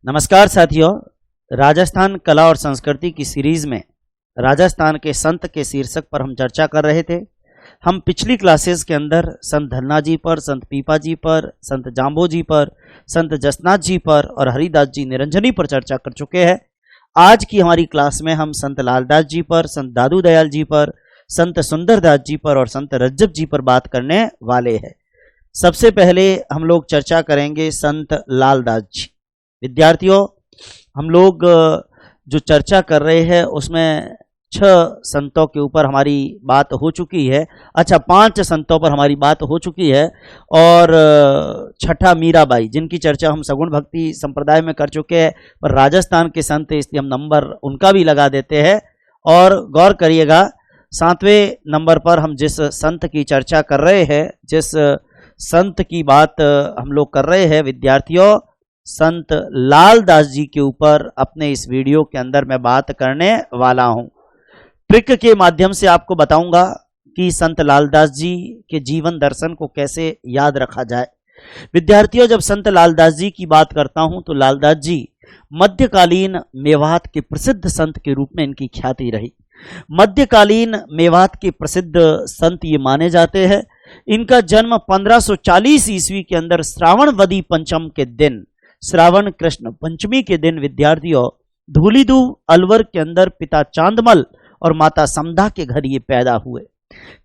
नमस्कार साथियों, राजस्थान कला और संस्कृति की सीरीज में राजस्थान के संत के शीर्षक पर हम चर्चा कर रहे थे। हम पिछली क्लासेस के अंदर संत धन्ना जी पर, संत पीपा जी पर, संत जाम्बो जी पर, संत जसनाथ जी पर और हरिदास जी निरंजनी पर चर्चा कर चुके हैं। आज की हमारी क्लास में हम संत लालदास जी पर, संत दादू दयाल जी पर, संत सुंदरदास जी पर और संत रज्जब जी पर बात करने वाले हैं। सबसे पहले हम लोग चर्चा करेंगे संत लालदास जी। विद्यार्थियों, हम लोग जो चर्चा कर रहे हैं उसमें 6 संतों के ऊपर हमारी बात हो चुकी है। अच्छा, 5 संतों पर हमारी बात हो चुकी है और छठा मीराबाई, जिनकी चर्चा हम सगुण भक्ति संप्रदाय में कर चुके हैं, पर राजस्थान के संत इसलिए हम नंबर उनका भी लगा देते हैं। और गौर करिएगा, 7वें नंबर पर हम जिस संत की चर्चा कर रहे हैं, जिस संत की बात हम लोग कर रहे हैं विद्यार्थियों, संत लालदास जी के ऊपर अपने इस वीडियो के अंदर मैं बात करने वाला हूं। ट्रिक के माध्यम से आपको बताऊंगा कि संत लालदास जी के जीवन दर्शन को कैसे याद रखा जाए। विद्यार्थियों, जब संत लालदास जी की बात करता हूं तो लालदास जी मध्यकालीन मेवात के प्रसिद्ध संत के रूप में इनकी ख्याति रही। मध्यकालीन मेवात के प्रसिद्ध संत ये माने जाते हैं। इनका जन्म 1540 ईस्वी के अंदर श्रावणवदी पंचम के दिन, श्रावण कृष्ण पंचमी के दिन विद्यार्थियों धूलीदू अलवर के अंदर पिता चांदमल और माता समधा के घर ये पैदा हुए।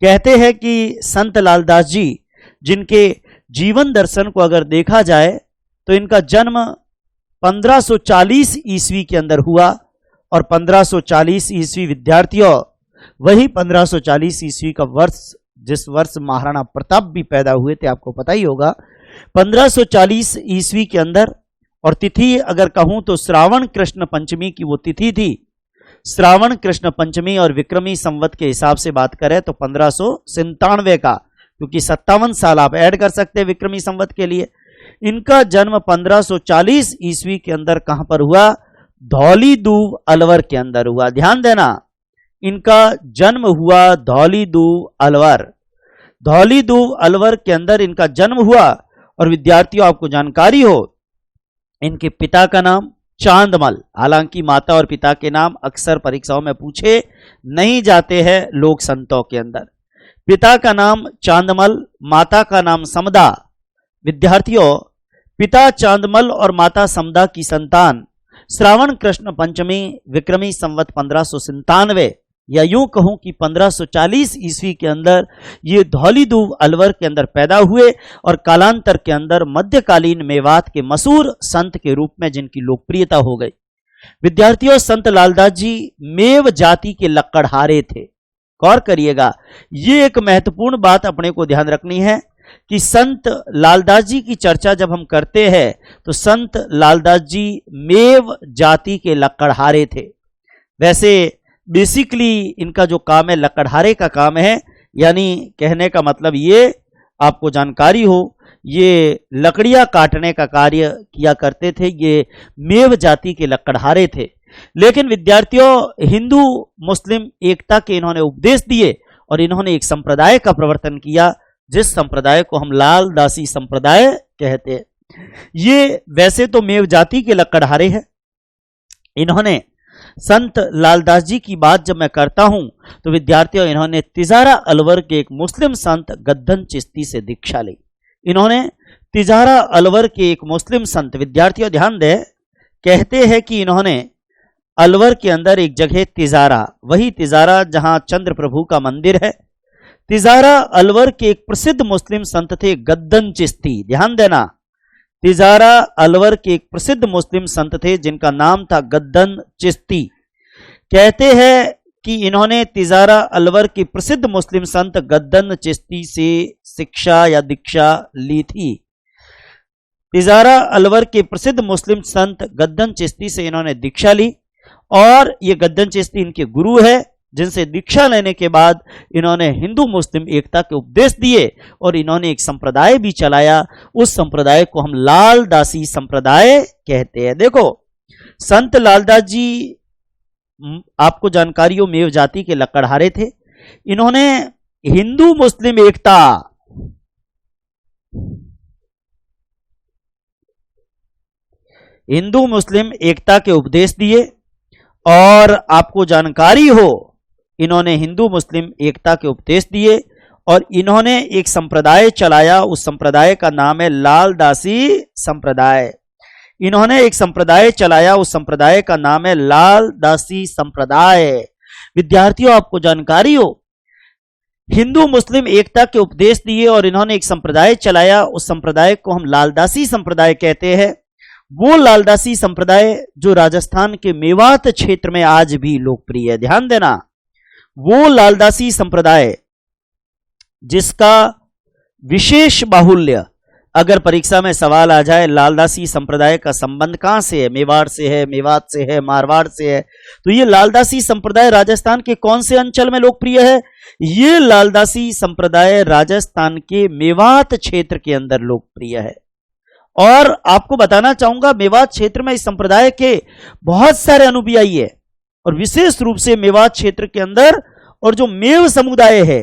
कहते हैं कि संत लालदास जी, जिनके जीवन दर्शन को अगर देखा जाए तो इनका जन्म 1540 ईस्वी के अंदर हुआ और 1540 ईस्वी विद्यार्थियों वही 1540 ईस्वी का वर्ष जिस वर्ष महाराणा प्रताप भी पैदा हुए थे, आपको पता ही होगा। 1540 ईस्वी के अंदर, और तिथि अगर कहूं तो श्रावण कृष्ण पंचमी की वो तिथि थी। श्रावण कृष्ण पंचमी और विक्रमी संवत के हिसाब से बात करें तो 1597 का, क्योंकि 57 साल आप ऐड कर सकते हैं विक्रमी संवत के लिए। इनका जन्म 1540 ईस्वी के अंदर कहां पर हुआ? धौलीदूब अलवर के अंदर हुआ। ध्यान देना, इनका जन्म हुआ धौलीदूब अलवर। धौलीदूब अलवर के अंदर इनका जन्म हुआ। और विद्यार्थियों, आपको जानकारी हो, इनके पिता का नाम चांदमल, हालांकि माता और पिता के नाम अक्सर परीक्षाओं में पूछे नहीं जाते हैं लोक संतों के अंदर। पिता का नाम चांदमल, माता का नाम समदा। विद्यार्थियों, पिता चांदमल और माता समदा की संतान श्रावण कृष्ण पंचमी विक्रमी संवत 1597 या यूं कहूं कि 1540 ईस्वी के अंदर ये धौलीदूब अलवर के अंदर पैदा हुए और कालांतर के अंदर मध्यकालीन मेवात के मशहूर संत के रूप में जिनकी लोकप्रियता हो गई। विद्यार्थियों, संत लालदास जी मेव जाति के लक्कड़हारे थे। गौर करिएगा, ये एक महत्वपूर्ण बात अपने को ध्यान रखनी है कि संत लालदास जी की चर्चा जब हम करते हैं तो संत लालदास जी मेव जाति के लक्कड़हारे थे। वैसे बेसिकली इनका जो काम है लकड़हारे का काम है, यानी कहने का मतलब ये आपको जानकारी हो, ये लकड़ियां काटने का कार्य किया करते थे। ये मेव जाति के लकड़हारे थे। लेकिन विद्यार्थियों, हिंदू मुस्लिम एकता के इन्होंने उपदेश दिए और इन्होंने एक संप्रदाय का प्रवर्तन किया, जिस संप्रदाय को हम लालदासी संप्रदाय कहते हैं। ये वैसे तो मेव जाति के लकड़हारे हैं। इन्होंने संत लालदास जी की बात जब मैं करता हूं तो विद्यार्थियों, इन्होंने तिजारा अलवर के एक मुस्लिम संत गद्दन चिश्ती से दीक्षा ली। इन्होंने तिजारा अलवर के एक मुस्लिम संत, विद्यार्थियों ध्यान दें, कहते हैं कि इन्होंने अलवर के अंदर एक जगह तिजारा, वही तिजारा जहां चंद्र प्रभु का मंदिर है, तिजारा अलवर के एक प्रसिद्ध मुस्लिम संत थे गद्दन चिश्ती। ध्यान देना, तिजारा अलवर के एक प्रसिद्ध मुस्लिम संत थे जिनका नाम था गद्दन चिश्ती। कहते हैं कि इन्होंने तिजारा अलवर के प्रसिद्ध मुस्लिम संत गद्दन चिश्ती से शिक्षा या दीक्षा ली थी। तिजारा अलवर के प्रसिद्ध मुस्लिम संत गद्दन चिश्ती से इन्होंने दीक्षा ली और ये गद्दन चिश्ती इनके गुरु है, जिनसे दीक्षा लेने के बाद इन्होंने हिंदू मुस्लिम एकता के उपदेश दिए और इन्होंने एक संप्रदाय भी चलाया। उस संप्रदाय को हम लालदासी संप्रदाय कहते हैं। देखो, संत लालदास जी आपको जानकारी हो मेव जाति के लकड़हारे थे। इन्होंने हिंदू मुस्लिम एकता हिंदू मुस्लिम एकता के उपदेश दिए। और आपको जानकारी हो, इन्होंने हिंदू मुस्लिम एकता के उपदेश दिए और इन्होंने एक संप्रदाय चलाया। उस संप्रदाय का नाम है लालदासी संप्रदाय। इन्होंने एक संप्रदाय चलाया, उस संप्रदाय का नाम है लालदासी संप्रदाय। विद्यार्थियों, आपको जानकारी हो, हिंदू मुस्लिम एकता के उपदेश दिए और इन्होंने एक संप्रदाय चलाया। उस संप्रदाय को हम लालदासी संप्रदाय कहते हैं। वो लालदासी संप्रदाय जो राजस्थान के मेवात क्षेत्र में आज भी लोकप्रिय है। ध्यान देना, वो लालदासी संप्रदाय जिसका विशेष बाहुल्य, अगर परीक्षा में सवाल आ जाए लालदासी संप्रदाय का संबंध कहां से है, मेवाड़ से है, मेवात से है, मारवाड़ से है, तो ये लालदासी संप्रदाय राजस्थान के कौन से अंचल में लोकप्रिय है? ये लालदासी संप्रदाय राजस्थान के मेवात क्षेत्र के अंदर लोकप्रिय है। और आपको बताना चाहूंगा, मेवात क्षेत्र में इस संप्रदाय के बहुत सारे अनुयायी है और विशेष रूप से मेवात क्षेत्र के अंदर और जो मेव समुदाय है,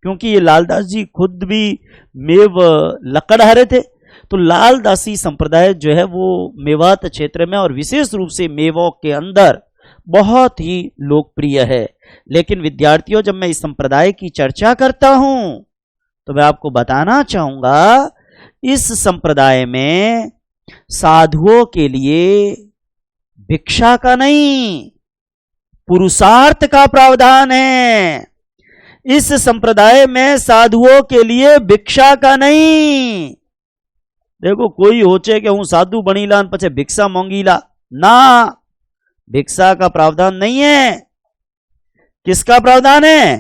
क्योंकि ये लालदास जी खुद भी मेव लकड़हारे थे, तो लालदासी संप्रदाय जो है वो मेवात क्षेत्र में और विशेष रूप से मेवों के अंदर बहुत ही लोकप्रिय है। लेकिन विद्यार्थियों, जब मैं इस संप्रदाय की चर्चा करता हूं तो मैं आपको बताना चाहूंगा, इस संप्रदाय में साधुओं के लिए भिक्षा का नहीं, पुरुषार्थ का प्रावधान है। इस संप्रदाय में साधुओं के लिए भिक्षा का नहीं। देखो, कोई होचे कि हूं साधु बनीला पछे भिक्षा मांगीला, ना, भिक्षा का प्रावधान नहीं है। किसका प्रावधान है?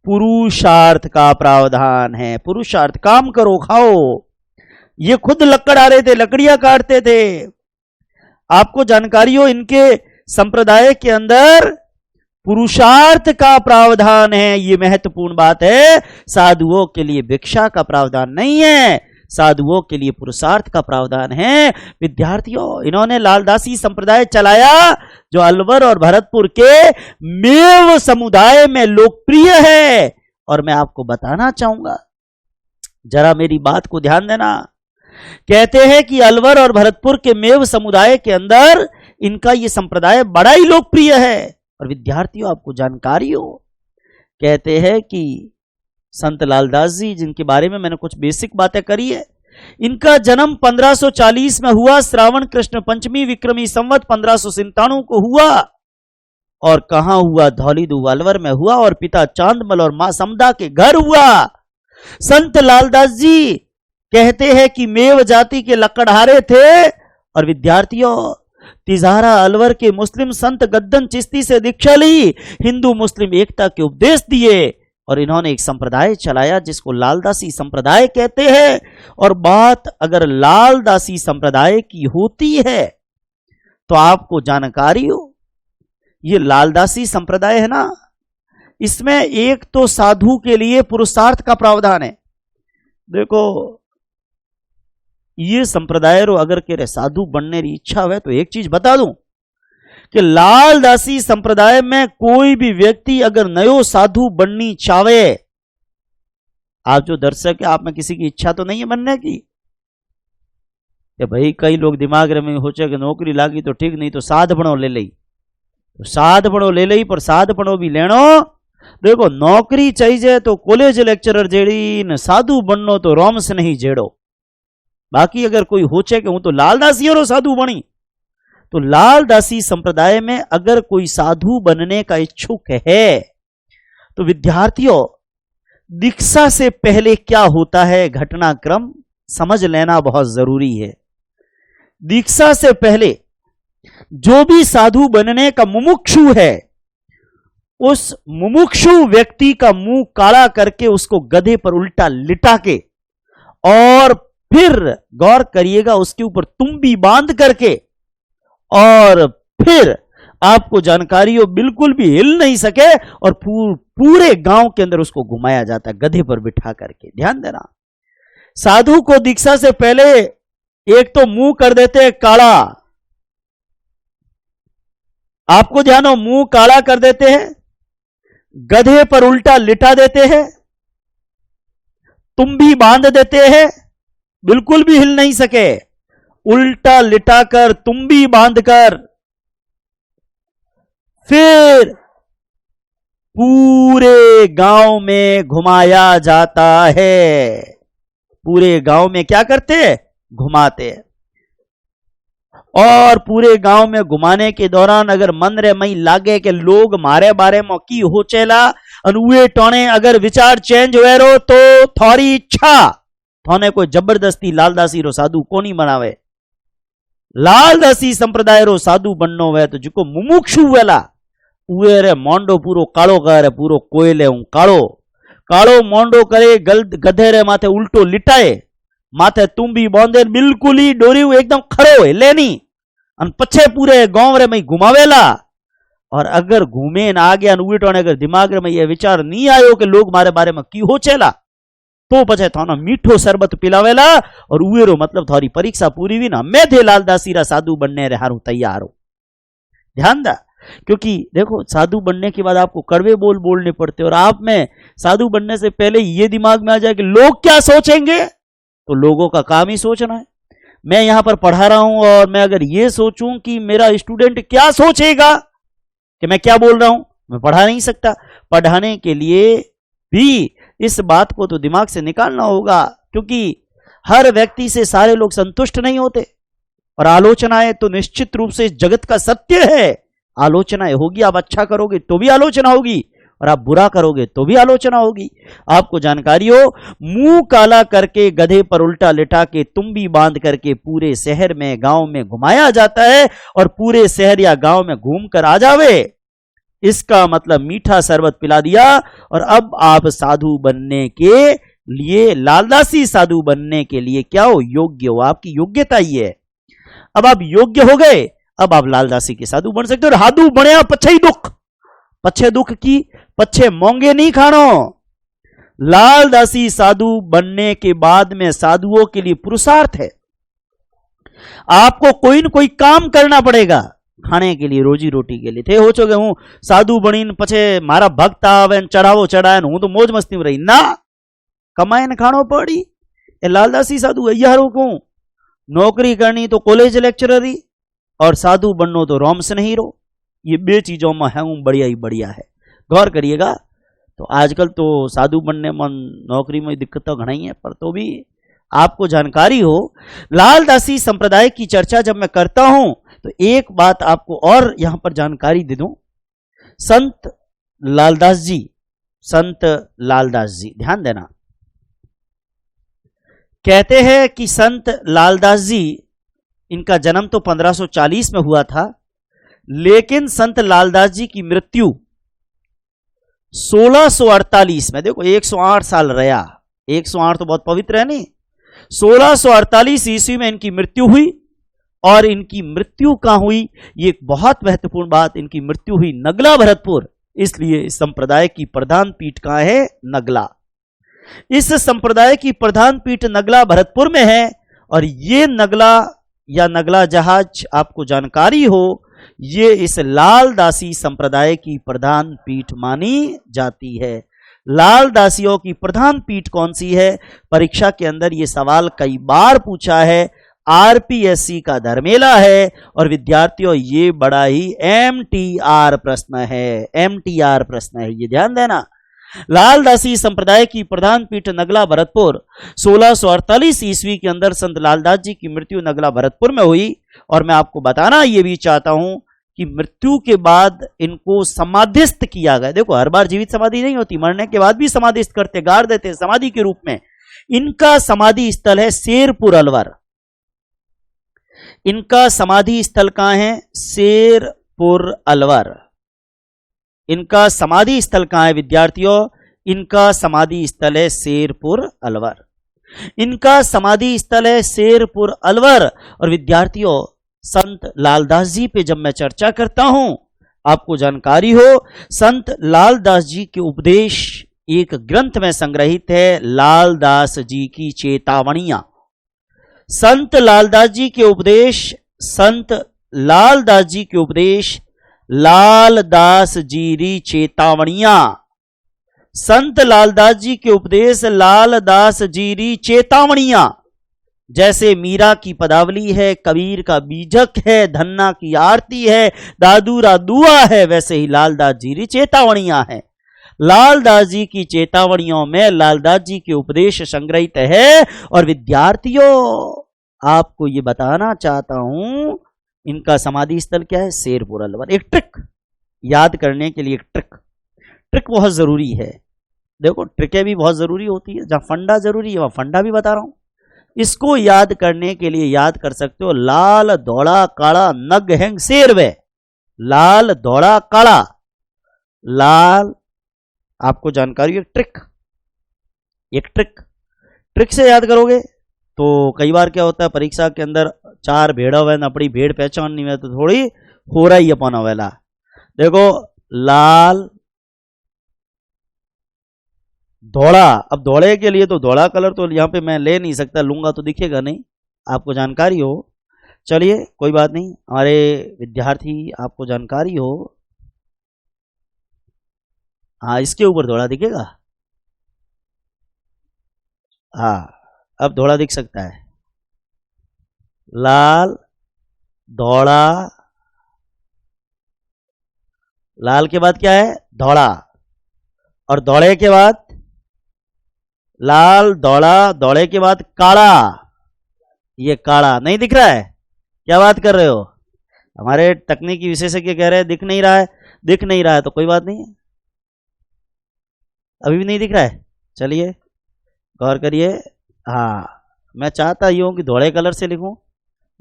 पुरुषार्थ का प्रावधान है। पुरुषार्थ, काम करो, खाओ। ये खुद लकड़ आ रहे थे, लकड़ियां काटते थे। आपको जानकारी हो, इनके संप्रदाय के अंदर पुरुषार्थ का प्रावधान है। ये महत्वपूर्ण बात है। साधुओं के लिए भिक्षा का प्रावधान नहीं है, साधुओं के लिए पुरुषार्थ का प्रावधान है। विद्यार्थियों, इन्होंने लालदासी संप्रदाय चलाया जो अलवर और भरतपुर के मेव समुदाय में लोकप्रिय है। और मैं आपको बताना चाहूंगा, जरा मेरी बात को ध्यान देना। कहते हैं कि अलवर और भरतपुर के मेव समुदाय के अंदर इनका यह संप्रदाय बड़ा ही लोकप्रिय है। और विद्यार्थियों, आपको जानकारी हो, कहते हैं कि संत लालदास जी, जिनके बारे में मैंने कुछ बेसिक बातें करी है, इनका जन्म 1540 में हुआ, श्रावण कृष्ण पंचमी विक्रमी संवत 1597 को हुआ। और कहां हुआ? धौलीदू अलवर में हुआ और पिता चांदमल और मां समदा के घर हुआ। संत लालदास जी कहते हैं कि मेव जाति के लकड़हारे थे। और विद्यार्थियों, तिजारा अलवर के मुस्लिम संत गद्दन चिश्ती से दीक्षा ली, हिंदू मुस्लिम एकता के उपदेश दिए और इन्होंने एक संप्रदाय चलाया जिसको लालदासी संप्रदाय कहते हैं। और बात अगर लालदासी संप्रदाय की होती है तो आपको जानकारी हो, ये लालदासी संप्रदाय है ना, इसमें एक तो साधु के लिए पुरुषार्थ का प्रावधान है। देखो, ये संप्रदाय रो अगर के साधु बनने की इच्छा है तो एक चीज बता दूं कि लालदासी संप्रदाय में कोई भी व्यक्ति अगर नयो साधु बननी चाहे, आप जो दर्शक है, आप में किसी की इच्छा तो नहीं है बनने की? कि भाई कई लोग दिमाग में हो कि नौकरी लागी तो ठीक, नहीं तो साध बनो ले ली, तो साध बनो ले ली, पर साध बनो भी लेनो। देखो, नौकरी चाहिए तो कॉलेज लेक्चरर जेड़ी न साधु बननो तो रोम से नहीं जेड़ो। बाकी अगर कोई होचे कि हूं तो लालदासी और साधु बनी, तो लालदासी संप्रदाय में अगर कोई साधु बनने का इच्छुक है तो विद्यार्थियों, दीक्षा से पहले क्या होता है घटनाक्रम समझ लेना बहुत जरूरी है। दीक्षा से पहले जो भी साधु बनने का मुमुक्षु है, उस मुमुक्षु व्यक्ति का मुंह काला करके उसको गधे पर उल्टा लिटा के और फिर गौर करिएगा उसके ऊपर तुम्बी बांध करके, और फिर आपको जानकारी हो बिल्कुल भी हिल नहीं सके और पूरे गांव के अंदर उसको घुमाया जाता है गधे पर बिठा करके। ध्यान देना, साधु को दीक्षा से पहले एक तो मुंह कर देते हैं काला, आपको ध्यान हो, मुंह काला कर देते हैं, गधे पर उल्टा लिटा देते हैं, तुम्बी बांध देते हैं, बिल्कुल भी हिल नहीं सके, उल्टा लिटाकर तुम्बी बांधकर फिर पूरे गांव में घुमाया जाता है। पूरे गांव में क्या करते हैं? घुमाते हैं। और पूरे गांव में घुमाने के दौरान अगर मन रे मई लागे कि लोग मारे बारे में की हो चेला अनुए टोने अगर विचार चेंज हुए रो तो थोड़ी इच्छा थोने कोई जबरदस्ती लालदासी रो साधु कोनी बनावे। लालदासी संप्रदाय रो साधु बननो वे तो जिको मुमुक्षु वेला उए रे मोंडो पूरो कालो करे, पूरो कोयले हूं कालो कालो मोंडो करे, गधे रे माथे उल्टो लिटाए, माथे तुम्बी बांधे बिल्कुल ही डोरी एकदम खड़ो है लेनी अन पछे पूरे गांव रे में घुमावेला। और अगर घूमे न आ गया उठने अगर दिमाग में यह विचार नहीं आयो कि लोग मारे बारे में की हो चेला तो पछे थाना मीठो शरबत पिलावेला और उएरो मतलब थारी परीक्षा पूरी हुई ना मैं थे लालदासी रा साधु बनने रे हारू तैयार हो। ध्यान दा, क्योंकि देखो साधु बनने के बाद आपको कड़वे बोल बोलने पड़ते और आप में साधु बनने से पहले ये दिमाग में आ जाए कि लोग क्या सोचेंगे, तो लोगों का काम ही सोचना है। मैं यहां पर पढ़ा रहा हूं और मैं अगर ये सोचूं कि मेरा स्टूडेंट क्या सोचेगा कि मैं क्या बोल रहा हूं, मैं पढ़ा नहीं सकता। पढ़ाने के लिए भी इस बात को तो दिमाग से निकालना होगा, क्योंकि हर व्यक्ति से सारे लोग संतुष्ट नहीं होते और आलोचनाएं तो निश्चित रूप से जगत का सत्य है। आलोचनाएं होगी, आप अच्छा करोगे तो भी आलोचना होगी और आप बुरा करोगे तो भी आलोचना होगी। आपको जानकारी हो, मुंह काला करके गधे पर उल्टा लिटा के तुम्बी बांध करके पूरे शहर में गांव में घुमाया जाता है और पूरे शहर या गांव में घूम कर आ जावे, इसका मतलब मीठा शरबत पिला दिया और अब आप साधु बनने के लिए, लालदासी साधु बनने के लिए क्या हो? योग्य हो। आपकी योग्यता ही है। अब आप योग्य हो गए, अब आप लालदासी के साधु बन सकते हो। हाधु बने पछे दुख, पछे दुख की पछे मोंगे नहीं खानो। लालदासी साधु बनने के बाद में साधुओं के लिए पुरुषार्थ है। आपको कोई न कोई काम करना पड़ेगा खाने के लिए, रोजी रोटी के लिए। थे हो चुके हूं साधु बनी पछे मारा भक्त आवे चढ़ावो चढ़ाए हूं तो मौज मस्ती में रही ना, कमाए न खानो पड़ी। ए लालदासी साधु अय्यारों को नौकरी करनी तो कॉलेज लेक्चररी और साधु बननो तो रोम्स नहीं रो। ये बे चीजों में है बढ़िया ही बढ़िया है, गौर करिएगा। तो आजकल तो साधु बनने में नौकरी में दिक्कत तो घना ही है, पर तो भी आपको जानकारी हो। लालदासी संप्रदाय की चर्चा जब मैं करता हूं तो एक बात आपको और यहां पर जानकारी दे दूं। संत लालदास जी, संत लालदास जी, ध्यान देना, कहते हैं कि संत लालदास जी, इनका जन्म तो 1540 में हुआ था, लेकिन संत लालदास जी की मृत्यु 1648 में, देखो 108 साल रहा, 108 तो बहुत पवित्र है नहीं, 1648 ईस्वी में इनकी मृत्यु हुई। और इनकी मृत्यु कहां हुई? ये एक बहुत महत्वपूर्ण बात, इनकी मृत्यु हुई नगला भरतपुर। इसलिए इस संप्रदाय की प्रधान पीठ कहां है? नगला। इस संप्रदाय की प्रधान पीठ नगला भरतपुर में है। और ये नगला या नगला जहाज, आपको जानकारी हो, ये इस लालदासी संप्रदाय की प्रधान पीठ मानी जाती है। लालदासियों की प्रधान पीठ कौन सी है? परीक्षा के अंदर ये सवाल कई बार पूछा है, आरपीएससी का धर्मेला है। और विद्यार्थियों ये बड़ा ही एमटीआर प्रश्न है, एमटीआर प्रश्न है, ये ध्यान देना। लालदासी संप्रदाय की प्रधान पीठ नगला भरतपुर, 1648 ईस्वी के अंदर संत लालदास जी की मृत्यु नगला भरतपुर में हुई। और मैं आपको बताना ये भी चाहता हूं कि मृत्यु के बाद इनको समाधिस्थ किया गया। देखो हर बार जीवित समाधि नहीं होती, मरने के बाद भी समाधिस्थ करते, गाड़ देते समाधि के रूप में। इनका समाधि स्थल है शेरपुर अलवर। इनका समाधि स्थल कहां है? शेरपुर अलवर। इनका समाधि स्थल कहां है विद्यार्थियों? इनका समाधि स्थल है शेरपुर अलवर। इनका समाधि स्थल है शेरपुर अलवर। और विद्यार्थियों, संत लालदास जी पे जब मैं चर्चा करता हूं, आपको जानकारी हो, संत लालदास जी के उपदेश एक ग्रंथ में संग्रहित है, लालदास जी की चेतावनियां। संत लालदास जी के उपदेश, संत लालदास जी के उपदेश, लालदास जी री चेतावनियां। संत लालदास जी के उपदेश, लालदास जी री चेतावनियां। जैसे मीरा की पदावली है, कबीर का बीजक है, धन्ना की आरती है, दादूरा दुआ है, वैसे ही लालदास जी की चेतावनियां हैं। लालदास जी की चेतावनियों में लालदास जी के उपदेश संग्रहित है। और विद्यार्थियों, आपको ये बताना चाहता हूं, इनका समाधि स्थल क्या है? शेरपुर अलवर। एक ट्रिक याद करने के लिए, एक ट्रिक बहुत जरूरी है। देखो, ट्रिकें भी बहुत जरूरी होती है, जहां फंडा जरूरी है वहां फंडा भी बता रहा हूं। इसको याद करने के लिए याद कर सकते हो, लाल दौड़ा काला नग हैंग शेरवे। लाल दौड़ा काला, लाल, आपको जानकारी, एक ट्रिक से याद करोगे तो कई बार क्या होता है परीक्षा के अंदर, चार भेड़ा हुए ना, अपनी भेड़ पहचाननी है तो थोड़ी हो रहा ही अपन वेला। देखो, लाल धोड़ा, अब धोड़े के लिए तो धोड़ा कलर तो यहां पे मैं ले नहीं सकता, लूंगा तो दिखेगा नहीं, आपको जानकारी हो। चलिए कोई बात नहीं, हमारे विद्यार्थी आपको जानकारी हो, हाँ इसके ऊपर धोड़ा दिखेगा, हाँ अब धोड़ा दिख सकता है। लाल धोड़ा, लाल के बाद क्या है? धोड़ा, और दौड़े के बाद लाल दौड़ा, दौड़े के बाद काला, ये काला नहीं दिख रहा है? क्या बात कर रहे हो? हमारे तकनीकी विशेषज्ञ कह रहे हैं दिख नहीं रहा है। दिख नहीं रहा है तो कोई बात नहीं है, अभी भी नहीं दिख रहा है। चलिए गौर करिए, हाँ मैं चाहता ही हूं कि धोड़े कलर से लिखूं,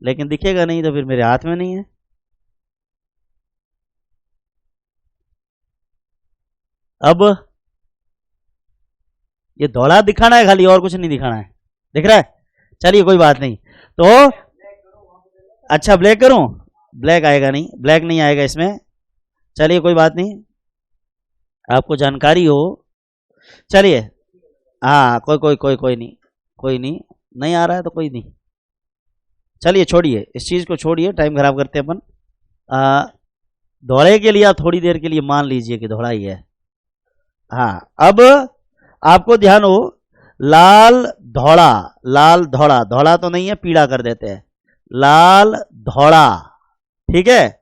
लेकिन दिखेगा नहीं तो फिर मेरे हाथ में नहीं है। अब ये धोड़ा दिखाना है खाली, और कुछ नहीं दिखाना है, दिख रहा है? चलिए कोई बात नहीं। तो अच्छा ब्लैक करूं? ब्लैक आएगा नहीं, ब्लैक नहीं आएगा इसमें। चलिए कोई बात नहीं, आपको जानकारी हो। चलिए हाँ, कोई नहीं, नहीं आ रहा है तो कोई नहीं। चलिए छोड़िए इस चीज को, छोड़िए, टाइम खराब करते हैं अपन। धोड़े के लिए आप थोड़ी देर के लिए मान लीजिए कि धोड़ा ही है। हाँ, अब आपको ध्यान हो, लाल धौड़ा, लाल धौड़ा, धौड़ा तो नहीं है, पीला कर देते हैं, लाल धौड़ा, ठीक है।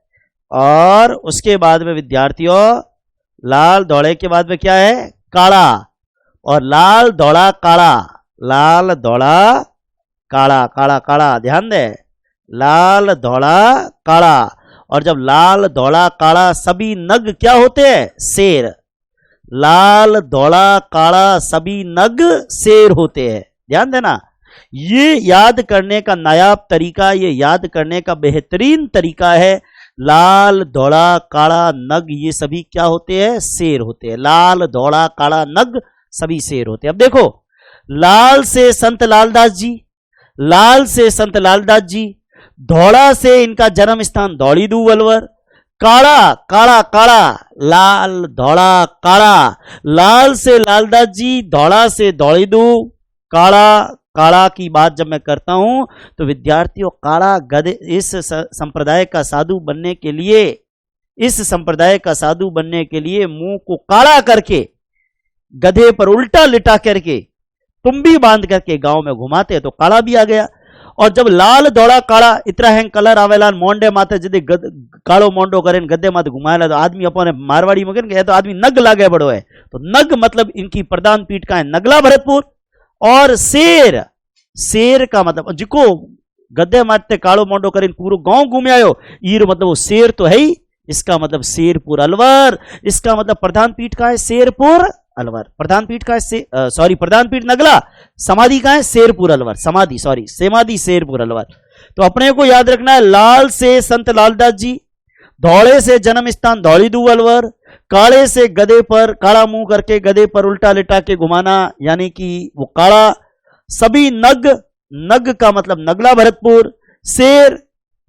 और उसके बाद में विद्यार्थियों, लाल धौड़े के बाद में क्या है? काला, और लाल धौड़ा काला, लाल धौड़ा काला, काला काला, ध्यान दे, लाल धौड़ा काला। और जब लाल धौड़ा काला सभी नग क्या होते हैं? शेर। लाल धौड़ा काला सभी नग शेर होते हैं, ध्यान देना। ये याद करने का नायाब तरीका, ये याद करने का बेहतरीन तरीका है। लाल धौड़ा काला नग ये सभी क्या होते हैं? शेर होते हैं। लाल धौड़ा काला नग सभी शेर होते हैं। अब देखो, लाल से संत लालदास जी, लाल से संत लालदास जी, धौड़ा से इनका जन्म स्थान दौड़ी दू अलवर, काला काला काला, लाल धौड़ा काला, लाल से लालदास जी, धौड़ा से दौड़ी दू, काला काला की बात जब मैं करता हूं तो विद्यार्थियों, काला गधे, इस संप्रदाय का साधु बनने के लिए, इस संप्रदाय का साधु बनने के लिए मुंह को काला करके, गधे पर उल्टा लिटा करके, तुम्बी बांध करके गांव में घुमाते तो काला भी आ गया। और जब लाल धौड़ा काला इतना हैंग कलर आवेला, मोंडे माथे जदे कालो मोंडो करे गद्दे माथे घुमाएला तो आदमी अपने मारवाड़ी में कहे तो आदमी नग लागे बड़ो है। तो नग मतलब इनकी प्रधान पीठ का है नगला भरतपुर। और शेर, शेर का मतलब जिको गद्दे माथे कालो मोंडो करे पूरा गांव घूमे आयो, ईर मतलब वो शेर तो है ही, इसका मतलब शेरपुर अलवर। इसका मतलब प्रधान पीठ का है शेरपुर अलवर, प्रधान पीठ का है सॉरी प्रधान पीठ नगला, समाधि का है शेरपुर अलवर, समाधि सॉरी समाधि शेरपुर अलवर। तो अपने को याद रखना है, लाल से संत लालदास जी, धौड़े से जन्म स्थान दौड़ी दू अलवर, काले से गधे पर काला मुंह करके गधे पर उल्टा लिटा के घुमाना यानी कि वो काला, सभी नग, नग का मतलब नगला भरतपुर, शेर,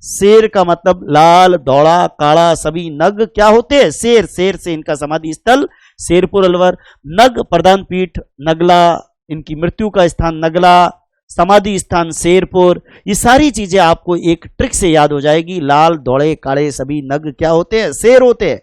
शेर का मतलब लाल धौड़ा काला सभी नग क्या होते हैं? शेर। शेर से इनका समाधि स्थल शेरपुर अलवर, नग प्रधान पीठ नगला, इनकी मृत्यु का स्थान नगला, समाधि स्थान शेरपुर। ये सारी चीजें आपको एक ट्रिक से याद हो जाएगी। लाल धौड़े काले सभी नग क्या होते हैं? शेर होते हैं,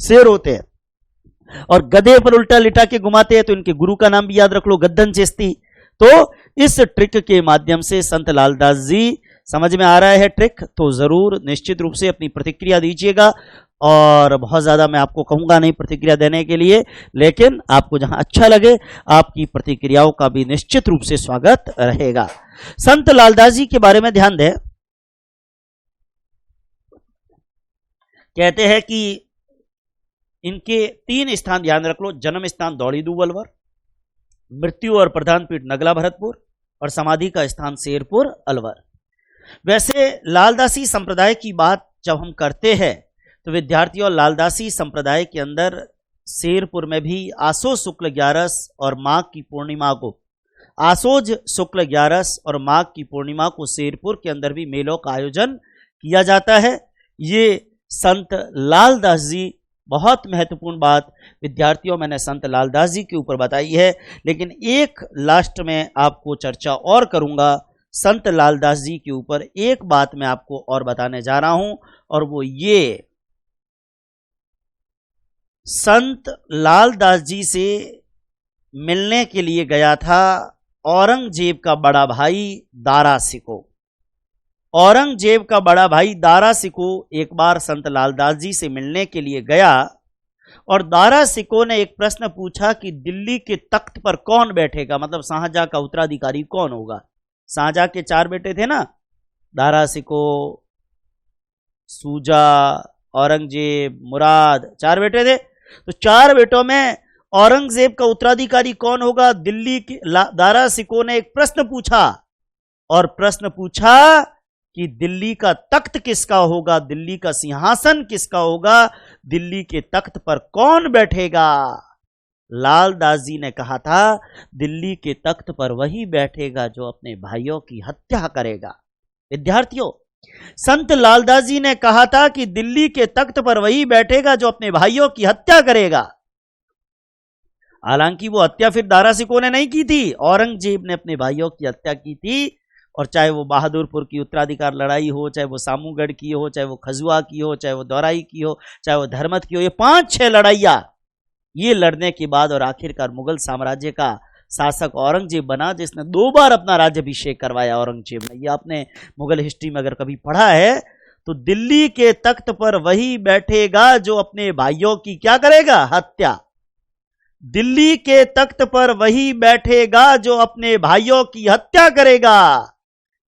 शेर होते हैं। और गधे पर उल्टा लिटा के घुमाते हैं तो इनके गुरु का नाम भी याद रख लो, गद्दन चिश्ती। तो इस ट्रिक के माध्यम से संत लालदास जी, समझ में आ रहा है ट्रिक, तो जरूर निश्चित रूप से अपनी प्रतिक्रिया दीजिएगा। और बहुत ज्यादा मैं आपको कहूंगा नहीं प्रतिक्रिया देने के लिए, लेकिन आपको जहां अच्छा लगे आपकी प्रतिक्रियाओं का भी निश्चित रूप से स्वागत रहेगा। संत लालदास जी के बारे में ध्यान दें, कहते हैं कि इनके 3 स्थान ध्यान रख लो। जन्म स्थान दौड़ीदू वलवर, मृत्यु और प्रधान पीठ नगला भरतपुर, और समाधि का स्थान शेरपुर अलवर। वैसे लालदासी संप्रदाय की बात जब हम करते हैं तो विद्यार्थियों, लालदासी संप्रदाय के अंदर शेरपुर में भी आसोज शुक्ल 11 और माघ की पूर्णिमा को, आसोज शुक्ल 11 और माघ की पूर्णिमा को शेरपुर के अंदर भी मेलों का आयोजन किया जाता है। ये संत लालदास जी, बहुत महत्वपूर्ण बात विद्यार्थियों मैंने संत लालदास जी के ऊपर बताई है, लेकिन एक लास्ट में आपको चर्चा और करूंगा संत लालदास जी के ऊपर। एक बात मैं आपको और बताने जा रहा हूं, और वो ये, संत लालदास जी से मिलने के लिए गया था औरंगजेब का बड़ा भाई दारा सिको। औरंगजेब का बड़ा भाई दारा सिको एक बार संत लालदास जी से मिलने के लिए गया, और दारा सिको ने एक प्रश्न पूछा कि दिल्ली के तख्त पर कौन बैठेगा, मतलब शाहजहां का उत्तराधिकारी कौन होगा। शाहजहां के 4 बेटे थे ना, दारा सिको, सूजा, औरंगजेब, मुराद, 4 बेटे थे। तो 4 बेटों में औरंगजेब का उत्तराधिकारी कौन होगा, दिल्ली के दारा सिको ने एक प्रश्न पूछा, और प्रश्न पूछा कि दिल्ली का तख्त किसका होगा, दिल्ली का सिंहासन किसका होगा, दिल्ली के तख्त पर कौन बैठेगा। लालदास जी ने कहा था दिल्ली के तख्त पर वही बैठेगा जो अपने भाइयों की हत्या करेगा। विद्यार्थियों, संत लालदास जी ने कहा था कि दिल्ली के तख्त पर वही बैठेगा जो अपने भाइयों की हत्या करेगा। हालांकि वो हत्या फिर दारा सिको ने नहीं की थी, औरंगजेब ने अपने भाइयों की हत्या की थी। और चाहे वो बहादुरपुर की उत्तराधिकार लड़ाई हो, चाहे वो सामूगढ़ की हो, चाहे वो खजुआ की हो, चाहे वो दौराई की हो, चाहे वो धर्मत की हो, ये 5-6 लड़ाइयां ये लड़ने के बाद और आखिरकार मुगल साम्राज्य का शासक औरंगजेब बना, जिसने 2 बार अपना राज्याभिषेक करवाया औरंगजेब ने। ये आपने मुगल हिस्ट्री में अगर कभी पढ़ा है तो दिल्ली के तख्त पर वही बैठेगा जो अपने भाइयों की क्या करेगा, हत्या। दिल्ली के तख्त पर वही बैठेगा जो अपने भाइयों की हत्या करेगा।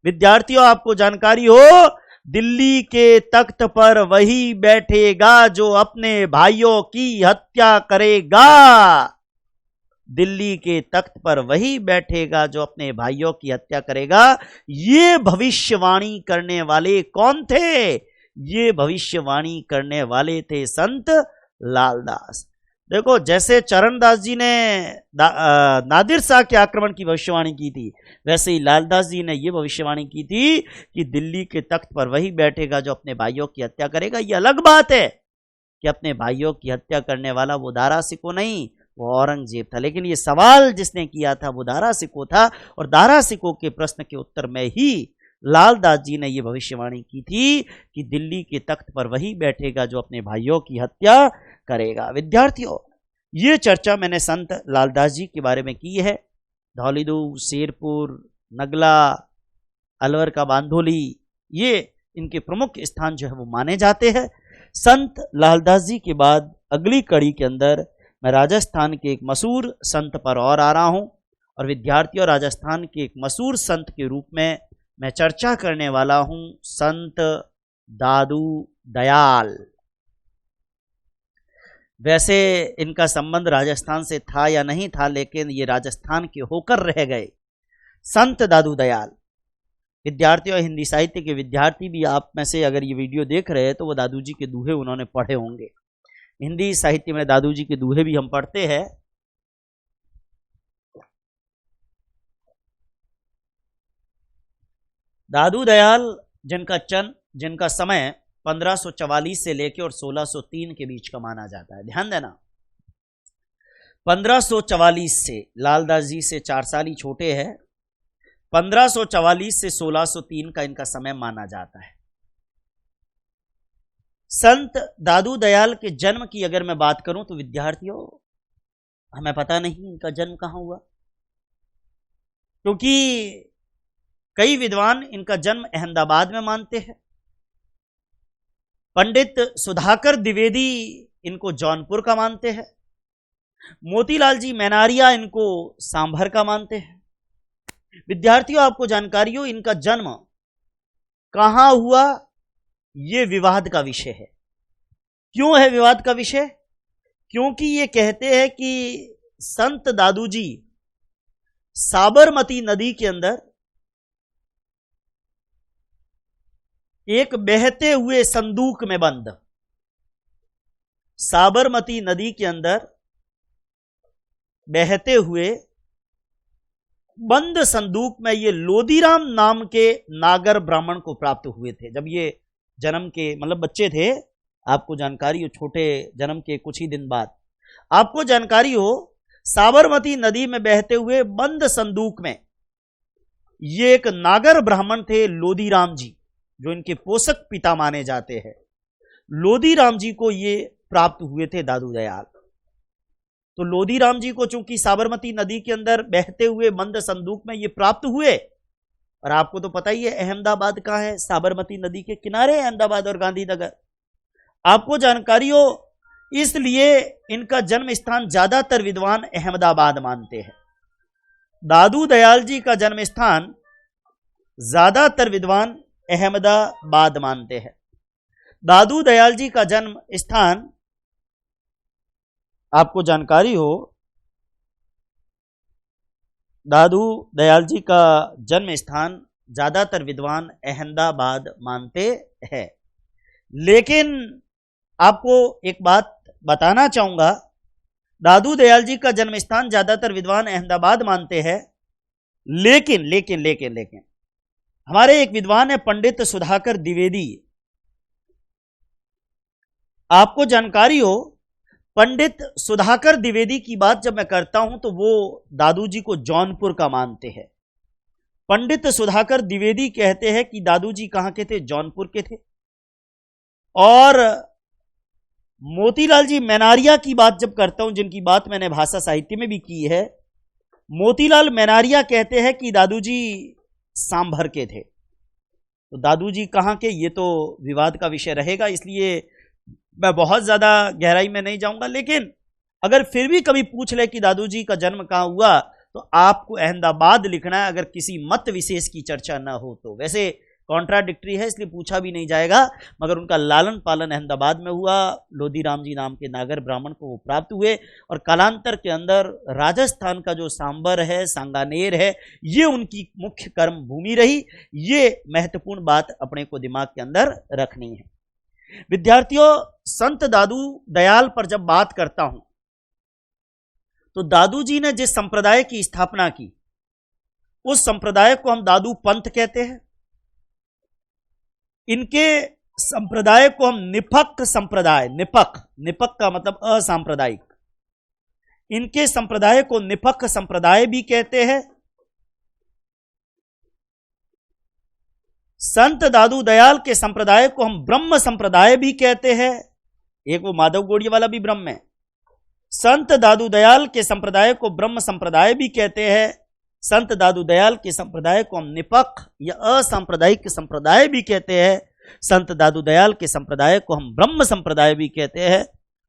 विद्यार्थियों, आपको जानकारी हो, दिल्ली के तख्त पर वही बैठेगा जो अपने भाइयों की हत्या करेगा। दिल्ली के तख्त पर वही बैठेगा जो अपने भाइयों की हत्या करेगा। ये भविष्यवाणी करने वाले कौन थे? ये भविष्यवाणी करने वाले थे संत लालदास। देखो, जैसे चरणदास जी ने नादिर शाह के आक्रमण की भविष्यवाणी की थी, वैसे ही लालदास जी ने यह भविष्यवाणी की थी कि दिल्ली के तख्त पर वही बैठेगा जो अपने भाइयों की हत्या करेगा। यह अलग बात है कि अपने भाइयों की हत्या करने वाला वो दारा सिको नहीं, वो औरंगजेब था, लेकिन ये सवाल जिसने किया था वो दारा सिको था। और दारा सिको के प्रश्न के उत्तर में ही लालदास जी ने यह भविष्यवाणी की थी कि दिल्ली के तख्त पर वही बैठेगा जो अपने भाइयों की हत्या करेगा। विद्यार्थियों, ये चर्चा मैंने संत लालदास जी के बारे में की है। धौलीदू, शेरपुर, नगला, अलवर का बांधोली, ये इनके प्रमुख स्थान जो है वो माने जाते हैं। संत लालदास जी के बाद अगली कड़ी के अंदर मैं राजस्थान के एक मशहूर संत पर और आ रहा हूं, और विद्यार्थियों, राजस्थान के एक मशहूर संत के रूप में मैं चर्चा करने वाला हूं संत दादू दयाल। वैसे इनका संबंध राजस्थान से था या नहीं था, लेकिन ये राजस्थान के होकर रह गए। संत दादू दयाल, विद्यार्थियों, हिंदी साहित्य के विद्यार्थी भी आप में से अगर ये वीडियो देख रहे हैं तो वो दादू जी के दोहे उन्होंने पढ़े होंगे। हिंदी साहित्य में दादू जी के दोहे भी हम पढ़ते हैं। दादू दयाल जिनका समय 1544 से लेकर और 1603 के बीच का माना जाता है। ध्यान देना, 1544 से, लालदास जी से 4 साल ही छोटे हैं, 1544 से 1603 का इनका समय माना जाता है। संत दादू दयाल के जन्म की अगर मैं बात करूं तो विद्यार्थियों, हमें पता नहीं इनका जन्म कहां हुआ। क्योंकि कई विद्वान इनका जन्म अहमदाबाद में मानते हैं। पंडित सुधाकर द्विवेदी इनको जौनपुर का मानते हैं। मोतीलाल जी मैनारिया इनको सांभर का मानते हैं। विद्यार्थियों, आपको जानकारी हो, इनका जन्म कहां हुआ यह विवाद का विषय है। क्यों है विवाद का विषय? क्योंकि ये कहते हैं कि संत दादूजी साबरमती नदी के अंदर एक बहते हुए संदूक में बंद, साबरमती नदी के अंदर बहते हुए बंद संदूक में ये लोदीराम नाम के नागर ब्राह्मण को प्राप्त हुए थे। जब ये जन्म के मतलब बच्चे थे, आपको जानकारी हो, छोटे जन्म के कुछ ही दिन बाद आपको जानकारी हो, साबरमती नदी में बहते हुए बंद संदूक में ये एक नागर ब्राह्मण थे लोदीराम जी, जो इनके पोषक पिता माने जाते हैं। लोदीराम जी को ये प्राप्त हुए थे दादू दयाल। तो लोदीराम जी को चूंकि साबरमती नदी के अंदर बहते हुए बंद संदूक में ये प्राप्त हुए, और आपको तो पता ही है अहमदाबाद कहां है, साबरमती नदी के किनारे अहमदाबाद और गांधीनगर, आपको जानकारी हो, इसलिए इनका जन्म स्थान ज्यादातर विद्वान अहमदाबाद मानते हैं। दादू दयाल जी का जन्म स्थान ज्यादातर विद्वान अहमदाबाद मानते हैं। दादू दयाल जी का जन्म स्थान, आपको जानकारी हो, दादू दयाल जी का जन्म स्थान ज्यादातर विद्वान अहमदाबाद मानते हैं। लेकिन आपको एक बात बताना चाहूंगा, दादू दयाल जी का जन्म स्थान ज्यादातर विद्वान अहमदाबाद मानते हैं, लेकिन लेकिन लेकिन लेकिन हमारे एक विद्वान है पंडित सुधाकर द्विवेदी, आपको जानकारी हो, पंडित सुधाकर द्विवेदी की बात जब मैं करता हूं तो वो दादू जी को जौनपुर का मानते हैं। पंडित सुधाकर द्विवेदी कहते हैं कि दादू जी कहां के थे, जौनपुर के थे। और मोतीलाल जी मैनारिया की बात जब करता हूं, जिनकी बात मैंने भाषा साहित्य में भी की है, मोतीलाल मैनारिया कहते हैं कि दादू जी सांभर के थे। तो दादू जी कहां के, ये तो विवाद का विषय रहेगा, इसलिए मैं बहुत ज्यादा गहराई में नहीं जाऊंगा। लेकिन अगर फिर भी कभी पूछ ले कि दादू जी का जन्म कहां हुआ, तो आपको अहमदाबाद लिखना है, अगर किसी मत विशेष की चर्चा ना हो तो। वैसे कॉन्ट्राडिक्टरी है इसलिए पूछा भी नहीं जाएगा, मगर उनका लालन पालन अहमदाबाद में हुआ। लोदीराम जी नाम के नागर ब्राह्मण को वो प्राप्त हुए, और कालांतर के अंदर राजस्थान का जो सांबर है, सांगानेर है, ये उनकी मुख्य कर्म भूमि रही। ये महत्वपूर्ण बात अपने को दिमाग के अंदर रखनी है। विद्यार्थियों, संत दादू दयाल पर जब बात करता हूं तो दादू जी ने जिस संप्रदाय की स्थापना की, उस संप्रदाय को हम दादू पंथ कहते हैं। इनके संप्रदाय को हम निपक संप्रदाय, निपक का मतलब असांप्रदायिक, इनके संप्रदाय को निपक संप्रदाय भी कहते हैं। संत दादू दयाल के संप्रदाय को हम ब्रह्म संप्रदाय भी कहते हैं। एक वो माधव गोड़िया वाला भी ब्रह्म है। संत दादू दयाल के संप्रदाय को ब्रह्म संप्रदाय भी कहते हैं। संत दादू दयाल के संप्रदाय को हम निपक या असांप्रदायिक संप्रदाय भी कहते हैं। संत दादू दयाल के संप्रदाय को हम ब्रह्म संप्रदाय भी कहते हैं।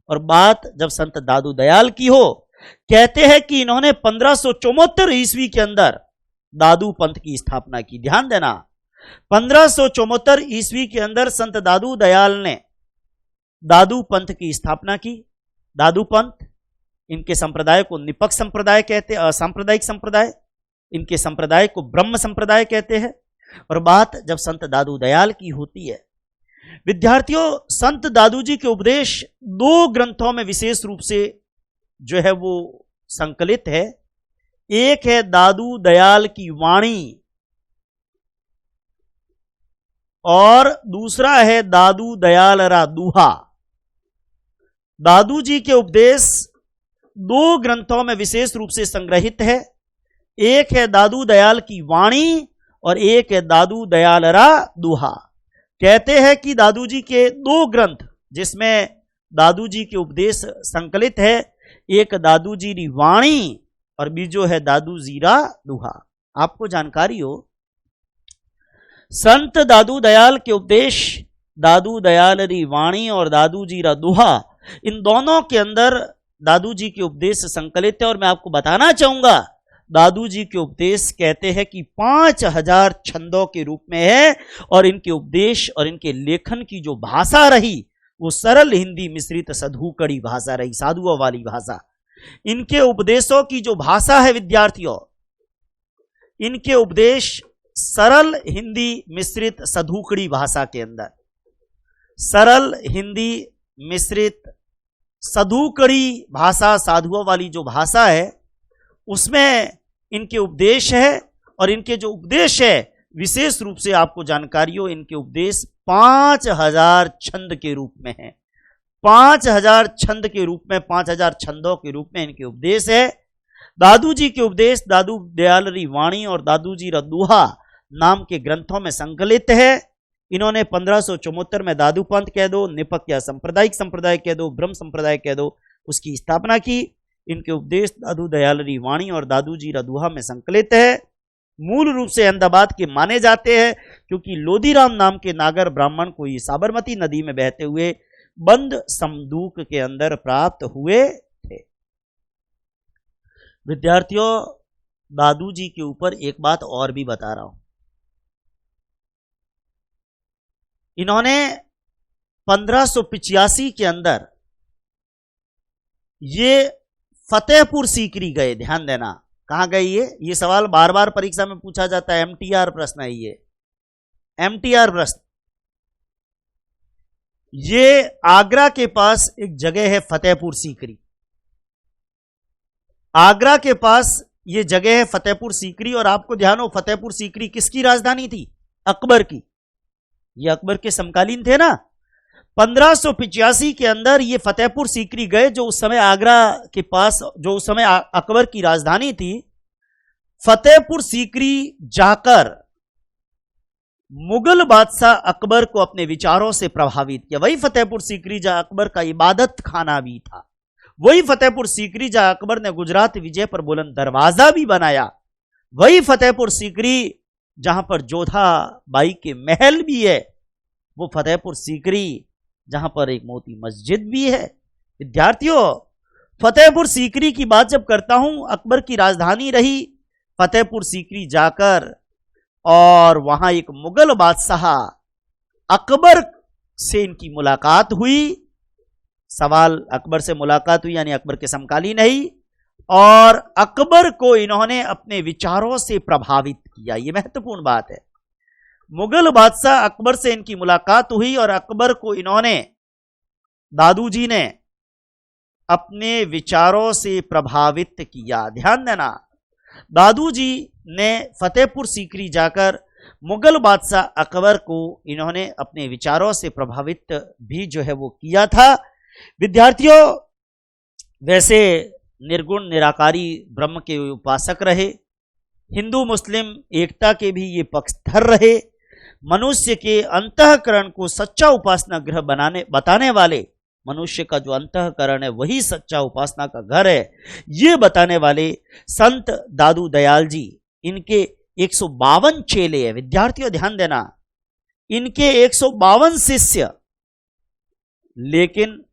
और बात जब संत दादू दयाल की हो, कहते हैं कि इन्होंने 1574 ईस्वी के अंदर दादू पंथ की स्थापना की। ध्यान देना, 1574 ईस्वी के अंदर संत दादू दयाल ने दादू पंथ की स्थापना की। दादू पंथ, इनके संप्रदाय को निपक संप्रदाय कहते हैं, असांप्रदायिक संप्रदाय। इनके संप्रदाय को ब्रह्म संप्रदाय कहते हैं। और बात जब संत दादू दयाल की होती है, विद्यार्थियों, संत दादू जी के उपदेश 2 ग्रंथों में विशेष रूप से जो है वो संकलित है। एक है दादू दयाल की वाणी, और दूसरा है दादू दयाल रा दूहा। दादू जी के उपदेश 2 ग्रंथों में विशेष रूप से संग्रहित है। एक है दादू दयाल की वाणी और एक है दादू दयाल रा दूहा। कहते हैं कि दादू जी के 2 ग्रंथ जिसमें दादू जी के उपदेश संकलित है, एक दादू जी री वाणी और बीजो है दादू जी रा दूहा। आपको जानकारी हो, संत दादू दयाल के उपदेश, दादू दयाल री वाणी और दादू जी रा दुहा, इन दोनों के अंदर दादू जी के उपदेश संकलित है। और मैं आपको बताना चाहूंगा, दादू जी के उपदेश कहते हैं कि 5000 छंदों के रूप में है, और इनके उपदेश और इनके लेखन की जो भाषा रही वो सरल हिंदी मिश्रित सधुकड़ी भाषा रही, साधुओं वाली भाषा। इनके उपदेशों की जो भाषा है विद्यार्थियों, इनके उपदेश सरल हिंदी मिश्रित सधुकड़ी भाषा के अंदर, सरल हिंदी मिश्रित सधुकड़ी भाषा, साधुओं वाली जो भाषा है, उसमें इनके उपदेश है। और इनके जो उपदेश है, विशेष रूप से आपको जानकारी हो, इनके उपदेश 5000 छंद के रूप में है। 5000 छंद के रूप में, 5000 छंदों के रूप में इनके उपदेश है। दादू जी के उपदेश दादू दयाल री वाणी और दादू जी रा दुहा नाम के ग्रंथों में संकलित है। इन्होंने 1574 में दादू पंथ कह दो, निपक या सांप्रदायिक संप्रदाय कह दो, ब्रह्म संप्रदाय कह दो, उसकी स्थापना की। इनके उपदेश दादू दयाल री वाणी और दादू जी रा दुहा में संकलित है। मूल रूप से अहमदाबाद के माने जाते हैं, क्योंकि लोधीराम नाम के नागर ब्राह्मण को ये साबरमती नदी में बहते हुए बंद समदूक के अंदर प्राप्त हुए थे। विद्यार्थियों, दादू जी के ऊपर एक बात और भी बता रहा हूं। इन्होंने 1585 के अंदर ये फतेहपुर सीकरी गए। ध्यान देना, कहां गए ये सवाल बार बार परीक्षा में पूछा जाता है, एमटीआर प्रश्न है ये, एमटीआर प्रश्न। ये आगरा के पास एक जगह है फतेहपुर सीकरी, आगरा के पास ये जगह है फतेहपुर सीकरी। और आपको ध्यान हो, फतेहपुर सीकरी किसकी राजधानी थी? अकबर की। ये अकबर के समकालीन थे ना। 1585 के अंदर ये फतेहपुर सीकरी गए, जो उस समय आगरा के पास, जो उस समय अकबर की राजधानी थी। फतेहपुर सीकरी जाकर मुगल बादशाह अकबर को अपने विचारों से प्रभावित किया। वही फतेहपुर सीकरी जहां अकबर का इबादत खाना भी था, वही फतेहपुर सीकरी जहां अकबर ने गुजरात विजय पर बुलंद दरवाजा भी बनाया, वही फतेहपुर सीकरी जहां पर जोधा बाई के महल भी है, वो फतेहपुर सीकरी जहां पर एक मोती मस्जिद भी है। विद्यार्थियों, फतेहपुर सीकरी की बात जब करता हूं, अकबर की राजधानी रही फतेहपुर सीकरी जाकर, और वहां एक मुगल बादशाह अकबर से इनकी मुलाकात हुई। सवाल, अकबर से मुलाकात हुई यानी अकबर के समकालीन नहीं, और अकबर को इन्होंने अपने विचारों से प्रभावित किया। यह महत्वपूर्ण बात है। मुगल बादशाह अकबर से इनकी मुलाकात हुई और अकबर को इन्होंने, दादू जी ने अपने विचारों से प्रभावित किया। ध्यान देना, दादू जी ने फतेहपुर सीकरी जाकर मुगल बादशाह अकबर को इन्होंने अपने विचारों से प्रभावित भी जो है वो किया था। विद्यार्थियों, वैसे निर्गुण निराकारी ब्रह्म के उपासक रहे, हिंदू मुस्लिम एकता के भी ये पक्षधर रहे, मनुष्य के अंतःकरण को सच्चा उपासना गृह बताने वाले, मनुष्य का जो अंतःकरण है वही सच्चा उपासना का घर है, ये बताने वाले संत दादू दयाल जी। इनके 152 चेले हैं। विद्यार्थियों ध्यान देना, इनके 152 शिष्य, लेकिन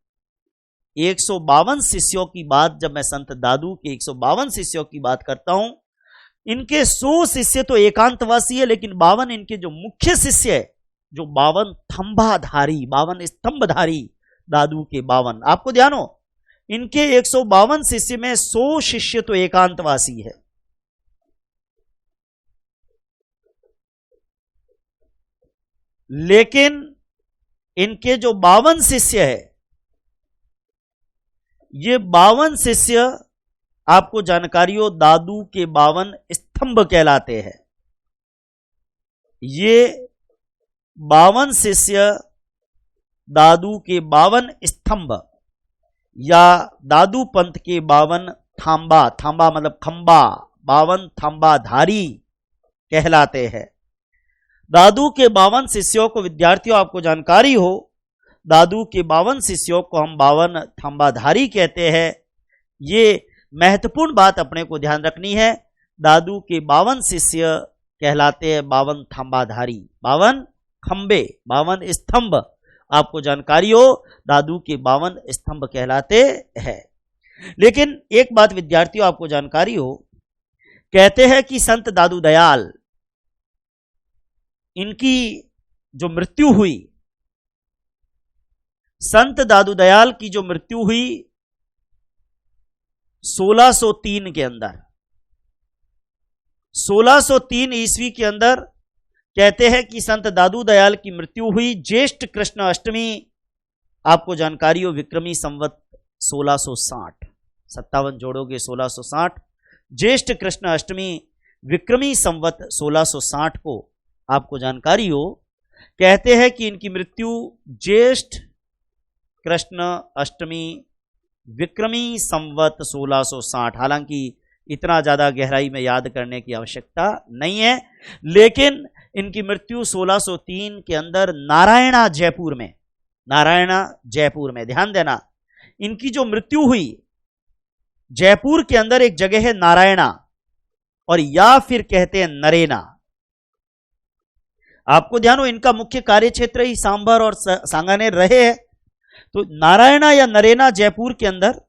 152 शिष्यों की बात जब मैं संत दादू के 152 शिष्यों की बात करता हूं, इनके 100 शिष्य तो एकांतवासी है, लेकिन 52 इनके जो मुख्य शिष्य है, जो 52 थंभाधारी, 52 स्तंभधारी दादू के 52, आपको ध्यान हो, इनके 152 शिष्य में 100 शिष्य तो एकांतवासी है। लेकिन इनके जो 52 शिष्य है, ये 52 शिष्य आपको जानकारी हो, दादू के 52 स्तंभ कहलाते हैं। ये 52 शिष्य दादू के 52 स्तंभ या दादू पंथ के 52 थांबा, थांबा मतलब खंबा, 52 थांबाधारी कहलाते हैं। दादू के 52 शिष्यों को, विद्यार्थियों आपको जानकारी हो, दादू के 52 शिष्यों को हम 52 थांबाधारी कहते हैं। ये महत्वपूर्ण बात अपने को ध्यान रखनी है। दादू के 52 शिष्य कहलाते हैं 52 थंबाधारी, 52 खंबे, 52 स्तंभ। आपको जानकारी हो, दादू के 52 स्तंभ कहलाते हैं। लेकिन एक बात विद्यार्थियों आपको जानकारी हो, कहते हैं कि संत दादू दयाल, इनकी जो मृत्यु हुई, संत दादू दयाल की जो मृत्यु हुई 1603 के अंदर, 1603 ईस्वी के अंदर कहते हैं कि संत दादू दयाल की मृत्यु हुई ज्येष्ठ कृष्ण अष्टमी। आपको जानकारी हो, विक्रमी संवत 1660, 57 जोड़ोगे 1660, ज्येष्ठ कृष्ण अष्टमी विक्रमी संवत 1660 को आपको जानकारी हो, कहते हैं कि इनकी मृत्यु ज्येष्ठ कृष्ण अष्टमी विक्रमी संवत 1660। हालांकि इतना ज्यादा गहराई में याद करने की आवश्यकता नहीं है, लेकिन इनकी मृत्यु 1603 के अंदर नारायणा जयपुर में, नारायणा जयपुर में, ध्यान देना, इनकी जो मृत्यु हुई जयपुर के अंदर एक जगह है नारायणा, और या फिर कहते हैं नरेना। आपको ध्यान हो, इनका मुख्य कार्य क्षेत्र ही सांभर और सांगानेर रहे हैं। तो नारायणा या नरेना जयपुर के अंदर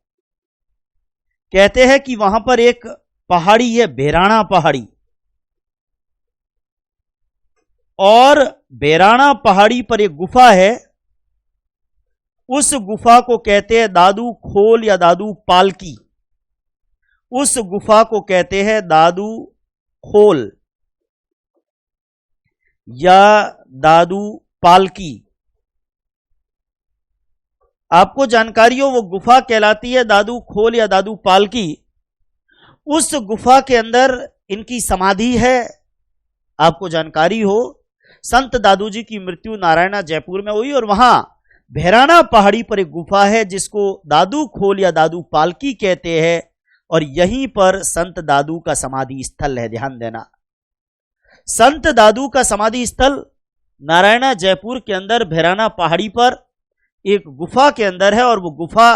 कहते हैं कि वहां पर एक पहाड़ी है, बेराणा पहाड़ी, और बेराणा पहाड़ी पर एक गुफा है। उस गुफा को कहते हैं दादू खोल या दादू पालकी, उस गुफा को कहते हैं दादू खोल या दादू पालकी। आपको जानकारी हो, वो गुफा कहलाती है दादू खोल या दादू पालकी। उस गुफा के अंदर इनकी समाधि है। आपको जानकारी हो, संत दादू जी की मृत्यु नारायणा जयपुर में हुई, और वहां भैराना पहाड़ी पर एक गुफा है जिसको दादू खोल या दादू पालकी कहते हैं, और यहीं पर संत दादू का समाधि स्थल है। ध्यान देना, संत दादू का समाधि स्थल नारायणा जयपुर के अंदर भैराना पहाड़ी पर एक गुफा के अंदर है, और वो गुफा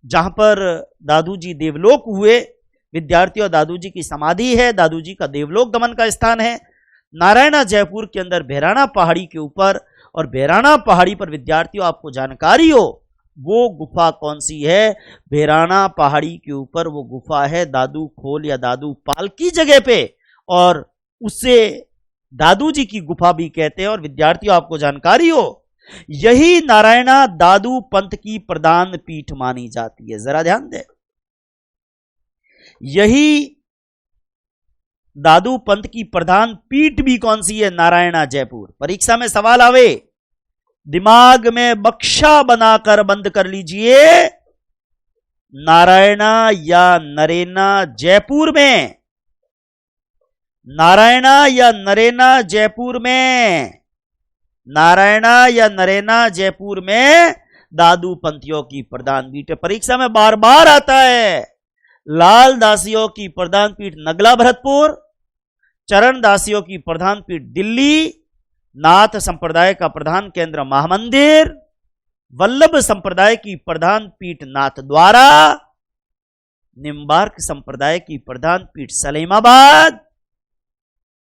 जहां पर दादू जी देवलोक हुए, विद्यार्थियों दादू जी की समाधि है, दादू जी का देवलोक गमन का स्थान है नारायणा जयपुर के अंदर भैराना पहाड़ी के ऊपर। और भैराना पहाड़ी पर विद्यार्थियों आपको जानकारी हो, वो गुफा कौन सी है? भैराना पहाड़ी के ऊपर वो गुफा है दादू खोल या दादू पालकी जगह पे, और उससे दादू जी की गुफा भी कहते हैं। और विद्यार्थियों आपको जानकारी हो, यही नारायणा दादू पंथ की प्रधान पीठ मानी जाती है। जरा ध्यान दे, यही दादू पंथ की प्रधान पीठ भी कौन सी है? नारायणा जयपुर। परीक्षा में सवाल आवे, दिमाग में बक्शा बनाकर बंद कर लीजिए, नारायणा या नरेना जयपुर में, नारायणा या नरेना जयपुर में, नारायणा या नरेना जयपुर में दादू पंथियों की प्रधान पीठ है। परीक्षा में बार बार आता है, लाल दासियों की प्रधान पीठ नगला भरतपुर, चरण दासियों की प्रधान पीठ दिल्ली, नाथ संप्रदाय का प्रधान केंद्र महामंदिर, वल्लभ संप्रदाय की प्रधान पीठ नाथ द्वारा, निम्बार्क संप्रदाय की प्रधान पीठ सलेमाबाद,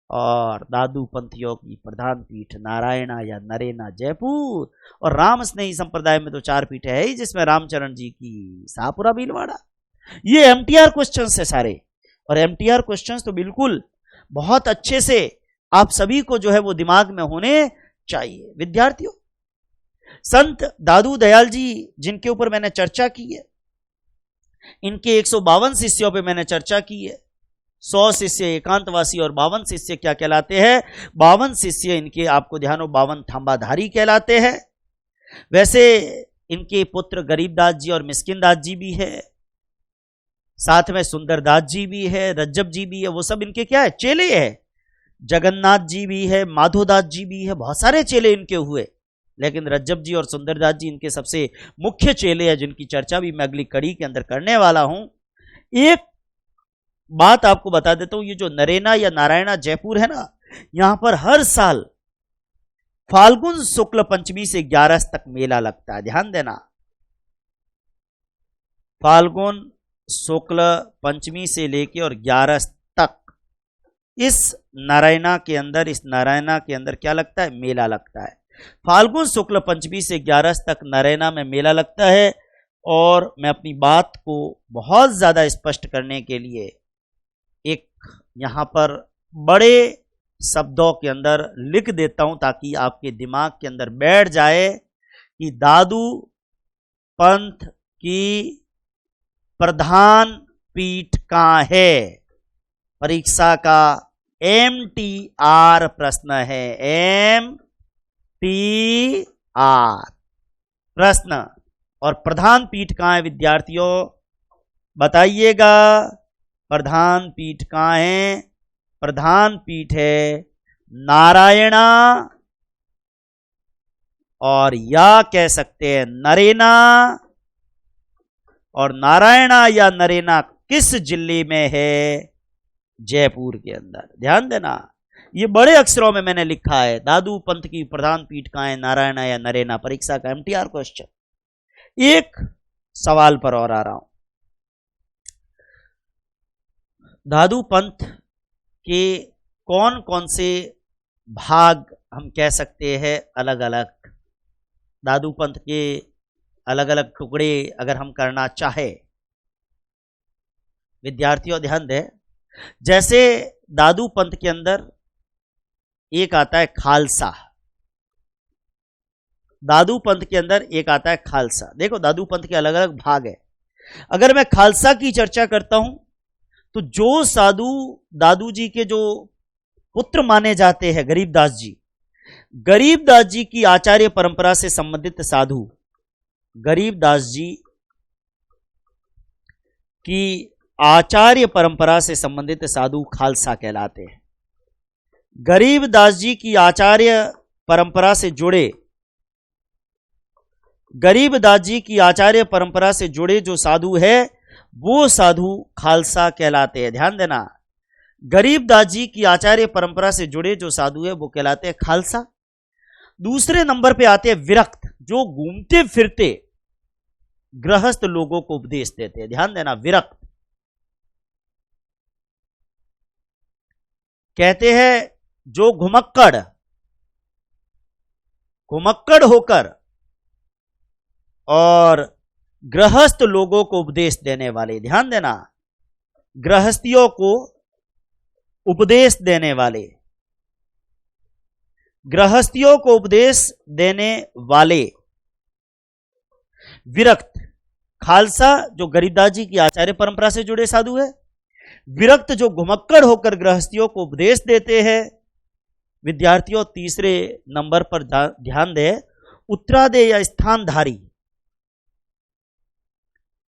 और दादू पंथियों की प्रधान पीठ नारायणा या नरेना जयपुर। और राम स्नेही संप्रदाय में तो 4 पीठें है ही, जिसमें रामचरण जी की शाहपुरा भीलवाड़ा। ये एमटीआर क्वेश्चंस है सारे, और एमटीआर क्वेश्चंस तो बिल्कुल बहुत अच्छे से आप सभी को जो है वो दिमाग में होने चाहिए। विद्यार्थियों, संत दादू दयाल जी जिनके ऊपर मैंने चर्चा की है, इनके 152 शिष्यों पे मैंने चर्चा की है। 100 शिष्य एकांतवासी और 52 शिष्य क्या कहलाते हैं? 52 शिष्य इनके आपको ध्यान हो 52 थांबाधारी कहलाते हैं। वैसे इनके पुत्र गरीबदास जी और मिस्किनदास जी भी है, साथ में सुंदरदास जी भी है, रज्जब जी भी है, वो सब इनके क्या है? चेले है। जगन्नाथ जी भी है, माधोदास जी भी है, बहुत सारे चेले इनके हुए, लेकिन रज्जब जी और सुंदरदास जी इनके सबसे मुख्य चेले हैं, जिनकी चर्चा भी मैं अगली कड़ी के अंदर करने वाला हूं। एक बात आपको बता देता हूं, ये जो नरेना या नारायणा जयपुर है ना, यहां पर हर साल फाल्गुन शुक्ल पंचमी से 11 तक मेला लगता है। ध्यान देना, फाल्गुन शुक्ल पंचमी से लेके और 11 तक इस नारायणा के अंदर क्या लगता है? मेला लगता है। फाल्गुन शुक्ल पंचमी से 11 तक नारायणा में मेला लगता है। और मैं अपनी बात को बहुत ज्यादा स्पष्ट करने के लिए एक यहां पर बड़े शब्दों के अंदर लिख देता हूं ताकि आपके दिमाग के अंदर बैठ जाए कि दादू पंथ की प्रधान पीठ कहां है। परीक्षा का MTR प्रश्न है, MTR प्रश्न। और प्रधान पीठ कहां है विद्यार्थियों? बताइएगा, प्रधान पीठ कहां है? प्रधान पीठ है नारायणा, और या कह सकते हैं नरेना। और नारायणा या नरेना किस जिले में है? जयपुर के अंदर। ध्यान देना, ये बड़े अक्षरों में मैंने लिखा है, दादू पंथ की प्रधान पीठ कहां है, नारायणा या नरेना। परीक्षा का MTR क्वेश्चन। एक सवाल पर और आ रहा हूं। दादू पंथ के कौन कौन से भाग हम कह सकते हैं अलग अलग? दादू पंथ के अलग अलग टुकड़े अगर हम करना चाहे, विद्यार्थियों ध्यान दें। जैसे दादू पंथ के अंदर एक आता है खालसा। दादू पंथ के अंदर एक आता है खालसा। देखो दादू पंथ के अलग अलग भाग है। अगर मैं खालसा की चर्चा करता हूं तो जो साधु दादू जी के जो पुत्र माने जाते हैं, गरीबदास जी, गरीबदास जी की आचार्य परंपरा से संबंधित साधु, गरीबदास जी की आचार्य परंपरा से संबंधित साधु खालसा कहलाते हैं। गरीबदास जी की आचार्य परंपरा से जुड़े, गरीबदास जी की आचार्य परंपरा से जुड़े जो साधु है वो साधु खालसा कहलाते हैं। ध्यान देना, गरीबदास जी की आचार्य परंपरा से जुड़े जो साधु है वो कहलाते हैं खालसा। दूसरे नंबर पे आते हैं विरक्त, जो घूमते फिरते गृहस्थ लोगों को उपदेश देते हैं। ध्यान देना, विरक्त कहते हैं जो घुमक्कड़ होकर और गृहस्थ लोगों को उपदेश देने वाले। ध्यान देना, गृहस्थियों को उपदेश देने वाले, गृहस्थियों को उपदेश देने वाले विरक्त। खालसा जो गरीबदास जी की आचार्य परंपरा से जुड़े साधु है, विरक्त जो घुमक्कड़ होकर गृहस्थियों को उपदेश देते हैं। विद्यार्थियों तीसरे नंबर पर ध्यान दें, उत्तरादेय या स्थानधारी,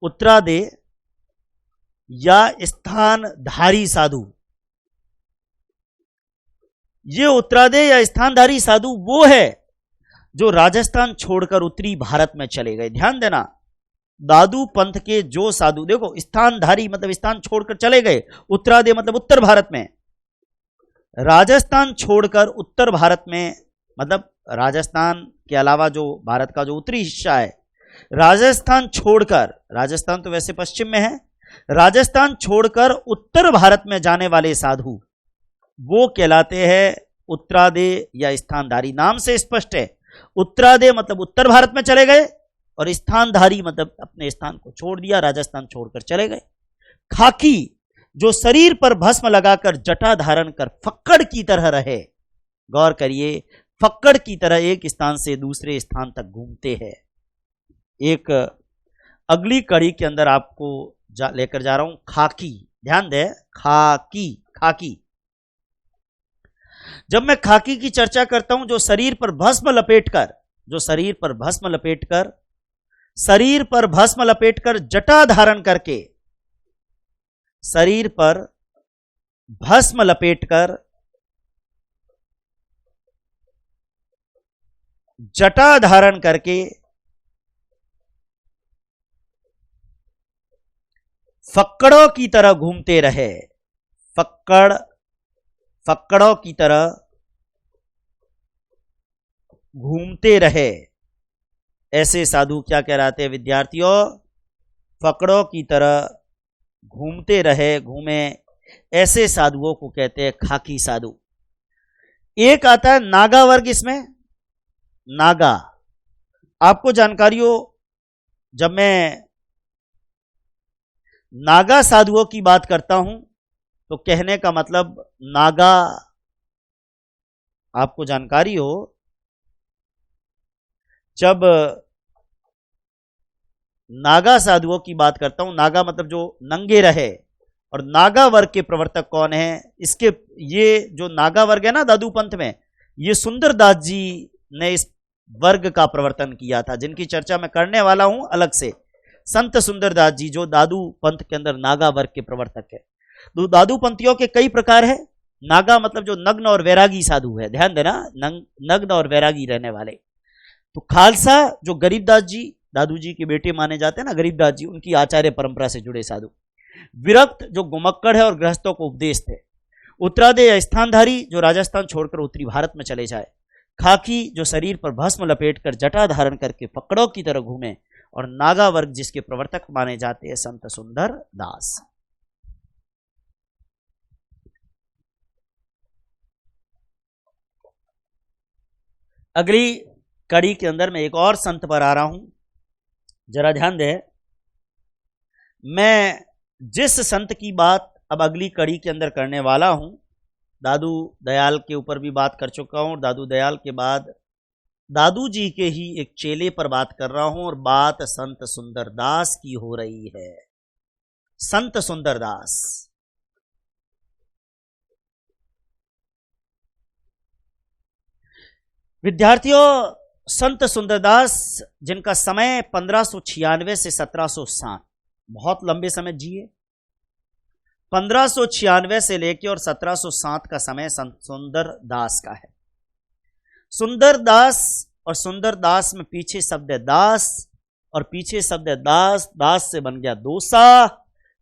उत्तरादेय या स्थानधारी साधु। ये उत्तरादेय या स्थानधारी साधु वो है जो राजस्थान छोड़कर उत्तरी भारत में चले गए। ध्यान देना, दादू पंथ के जो साधु, देखो स्थानधारी मतलब स्थान छोड़कर चले गए, उत्तरादेय मतलब उत्तर भारत में, राजस्थान छोड़कर उत्तर भारत में, मतलब राजस्थान के अलावा जो भारत का जो उत्तरी हिस्सा है, राजस्थान छोड़कर, राजस्थान तो वैसे पश्चिम में है, राजस्थान छोड़कर उत्तर भारत में जाने वाले साधु वो कहलाते हैं उत्तरादेय या स्थानधारी। नाम से स्पष्ट है, उत्तरादेय मतलब उत्तर भारत में चले गए और स्थानधारी मतलब अपने स्थान को छोड़ दिया, राजस्थान छोड़कर चले गए। खाकी जो शरीर पर भस्म लगाकर जटा धारण कर फक्कड़ की तरह रहे। गौर करिए, फक्कड़ की तरह एक स्थान से दूसरे स्थान तक घूमते हैं। एक अगली कड़ी के अंदर आपको लेकर जा रहा हूं, खाकी। ध्यान दे, खाकी। जब मैं खाकी की चर्चा करता हूं, जो शरीर पर भस्म लपेटकर, शरीर पर भस्म लपेटकर जटा धारण करके, शरीर पर भस्म लपेटकर जटा धारण करके फक्कड़ों की तरह घूमते रहे, फक्कड़ों की तरह घूमते रहे, ऐसे साधु क्या कहलाते हैं विद्यार्थियों? फक्कड़ों की तरह घूमते रहे, घूमे ऐसे साधुओं को कहते हैं खाकी साधु। एक आता है नागा वर्ग, इसमें नागा, आपको जानकारी हो, जब मैं नागा साधुओं की बात करता हूं तो कहने का मतलब नागा, आपको जानकारी हो, जब नागा साधुओं की बात करता हूं, नागा मतलब जो नंगे रहे, और नागा वर्ग के प्रवर्तक कौन है, इसके ये जो नागा वर्ग है ना दादू पंथ में, ये सुंदरदास जी ने इस वर्ग का प्रवर्तन किया था, जिनकी चर्चा मैं करने वाला हूं अलग से। संत सुंदरदास जी जो दादू पंथ के अंदर नागा वर्ग के प्रवर्तक है। तो दादू पंथियों के कई प्रकार है। नागा मतलब जो नग्न और वैरागी साधु है, ध्यान देना, नग्न और वैरागी रहने वाले। तो खालसा जो गरीबदास जी, दादू जी के बेटे माने जाते हैं ना गरीबदास जी, उनकी आचार्य परंपरा से जुड़े साधु। विरक्त जो गुमक्कड़ है और गृहस्थों को उपदेश थे। उत्तरादेय स्थानधारी जो राजस्थान छोड़कर उत्तरी भारत में चले जाए। खाकी जो शरीर पर भस्म लपेटकर जटा धारण करके पकड़ों की तरह घूमे। और नागा वर्ग जिसके प्रवर्तक माने जाते हैं संत सुंदर दास। अगली कड़ी के अंदर मैं एक और संत पर आ रहा हूं, जरा ध्यान दे। मैं जिस संत की बात अब अगली कड़ी के अंदर करने वाला हूं, दादू दयाल के ऊपर भी बात कर चुका हूं, और दादू दयाल के बाद दादू जी के ही एक चेले पर बात कर रहा हूं, और बात संत सुंदरदास की हो रही है। संत सुंदरदास, विद्यार्थियों, संत सुंदरदास जिनका समय 1596 से 1760, बहुत लंबे समय जिए। 1596 से लेकर और 1760 का समय संत सुंदरदास का है। सुंदरदास और सुंदरदास में पीछे शब्द है दास, और पीछे शब्द है दास, दास से बन गया दोसा।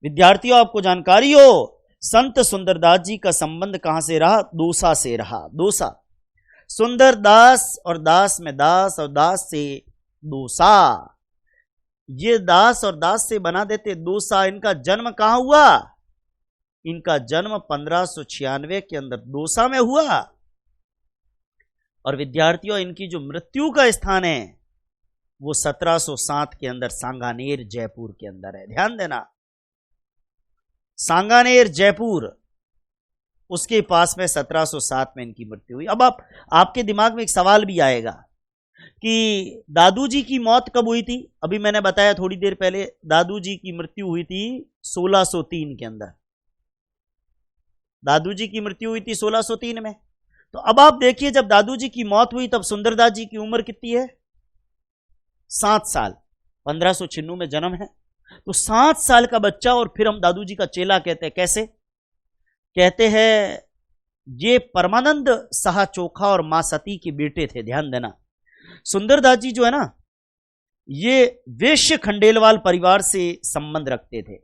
विद्यार्थियों आपको जानकारी हो, संत सुंदरदास जी का संबंध कहां से रहा? दोसा से रहा। दोसा, सुंदरदास और दास में दास, और दास से दोसा। ये दास और दास से बना देते दोसा। इनका जन्म कहां हुआ? इनका जन्म 1596 के अंदर दोसा में हुआ। और विद्यार्थियों इनकी जो मृत्यु का स्थान है वो 1707 के अंदर सांगानेर जयपुर के अंदर है। ध्यान देना, सांगानेर जयपुर, उसके पास में 1707 में इनकी मृत्यु हुई। अब आपके दिमाग में एक सवाल भी आएगा कि दादू जी की मौत कब हुई थी? अभी मैंने बताया थोड़ी देर पहले, दादू जी की मृत्यु हुई थी 1603 के अंदर। दादू जी की मृत्यु हुई थी 1603 में। तो अब आप देखिए, जब दादू जी की मौत हुई तब सुंदरदास जी की उम्र कितनी है? 7 साल। 1596 में जन्म है, तो 7 साल का बच्चा, और फिर हम दादू जी का चेला कहते हैं। कैसे कहते हैं? ये परमानंद साहा चोखा और मां सती के बेटे थे। ध्यान देना, सुंदरदास जी जो है ना, ये वैश्य खंडेलवाल परिवार से संबंध रखते थे।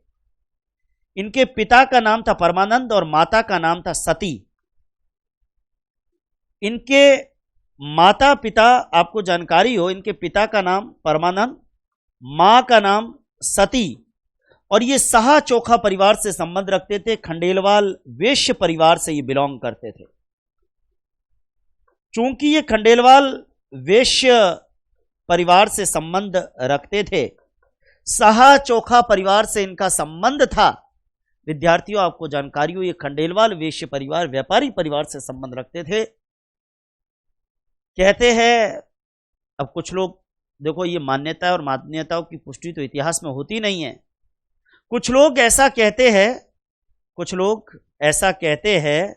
इनके पिता का नाम था परमानंद और माता का नाम था सती। इनके माता पिता, आपको जानकारी हो, इनके पिता का नाम परमानंद, मां का नाम सती, और ये साहा चोखा परिवार से संबंध रखते थे। खंडेलवाल वैश्य परिवार से ये बिलोंग करते थे। चूंकि ये खंडेलवाल वैश्य परिवार से संबंध रखते थे, साहा चोखा परिवार से इनका संबंध था। विद्यार्थियों आपको जानकारी हो, ये खंडेलवाल वैश्य परिवार व्यापारी परिवार से संबंध रखते थे। कहते हैं, अब कुछ लोग, देखो ये मान्यता और मान्यताओं की पुष्टि तो इतिहास में होती नहीं है। कुछ लोग ऐसा कहते हैं, कुछ लोग ऐसा कहते हैं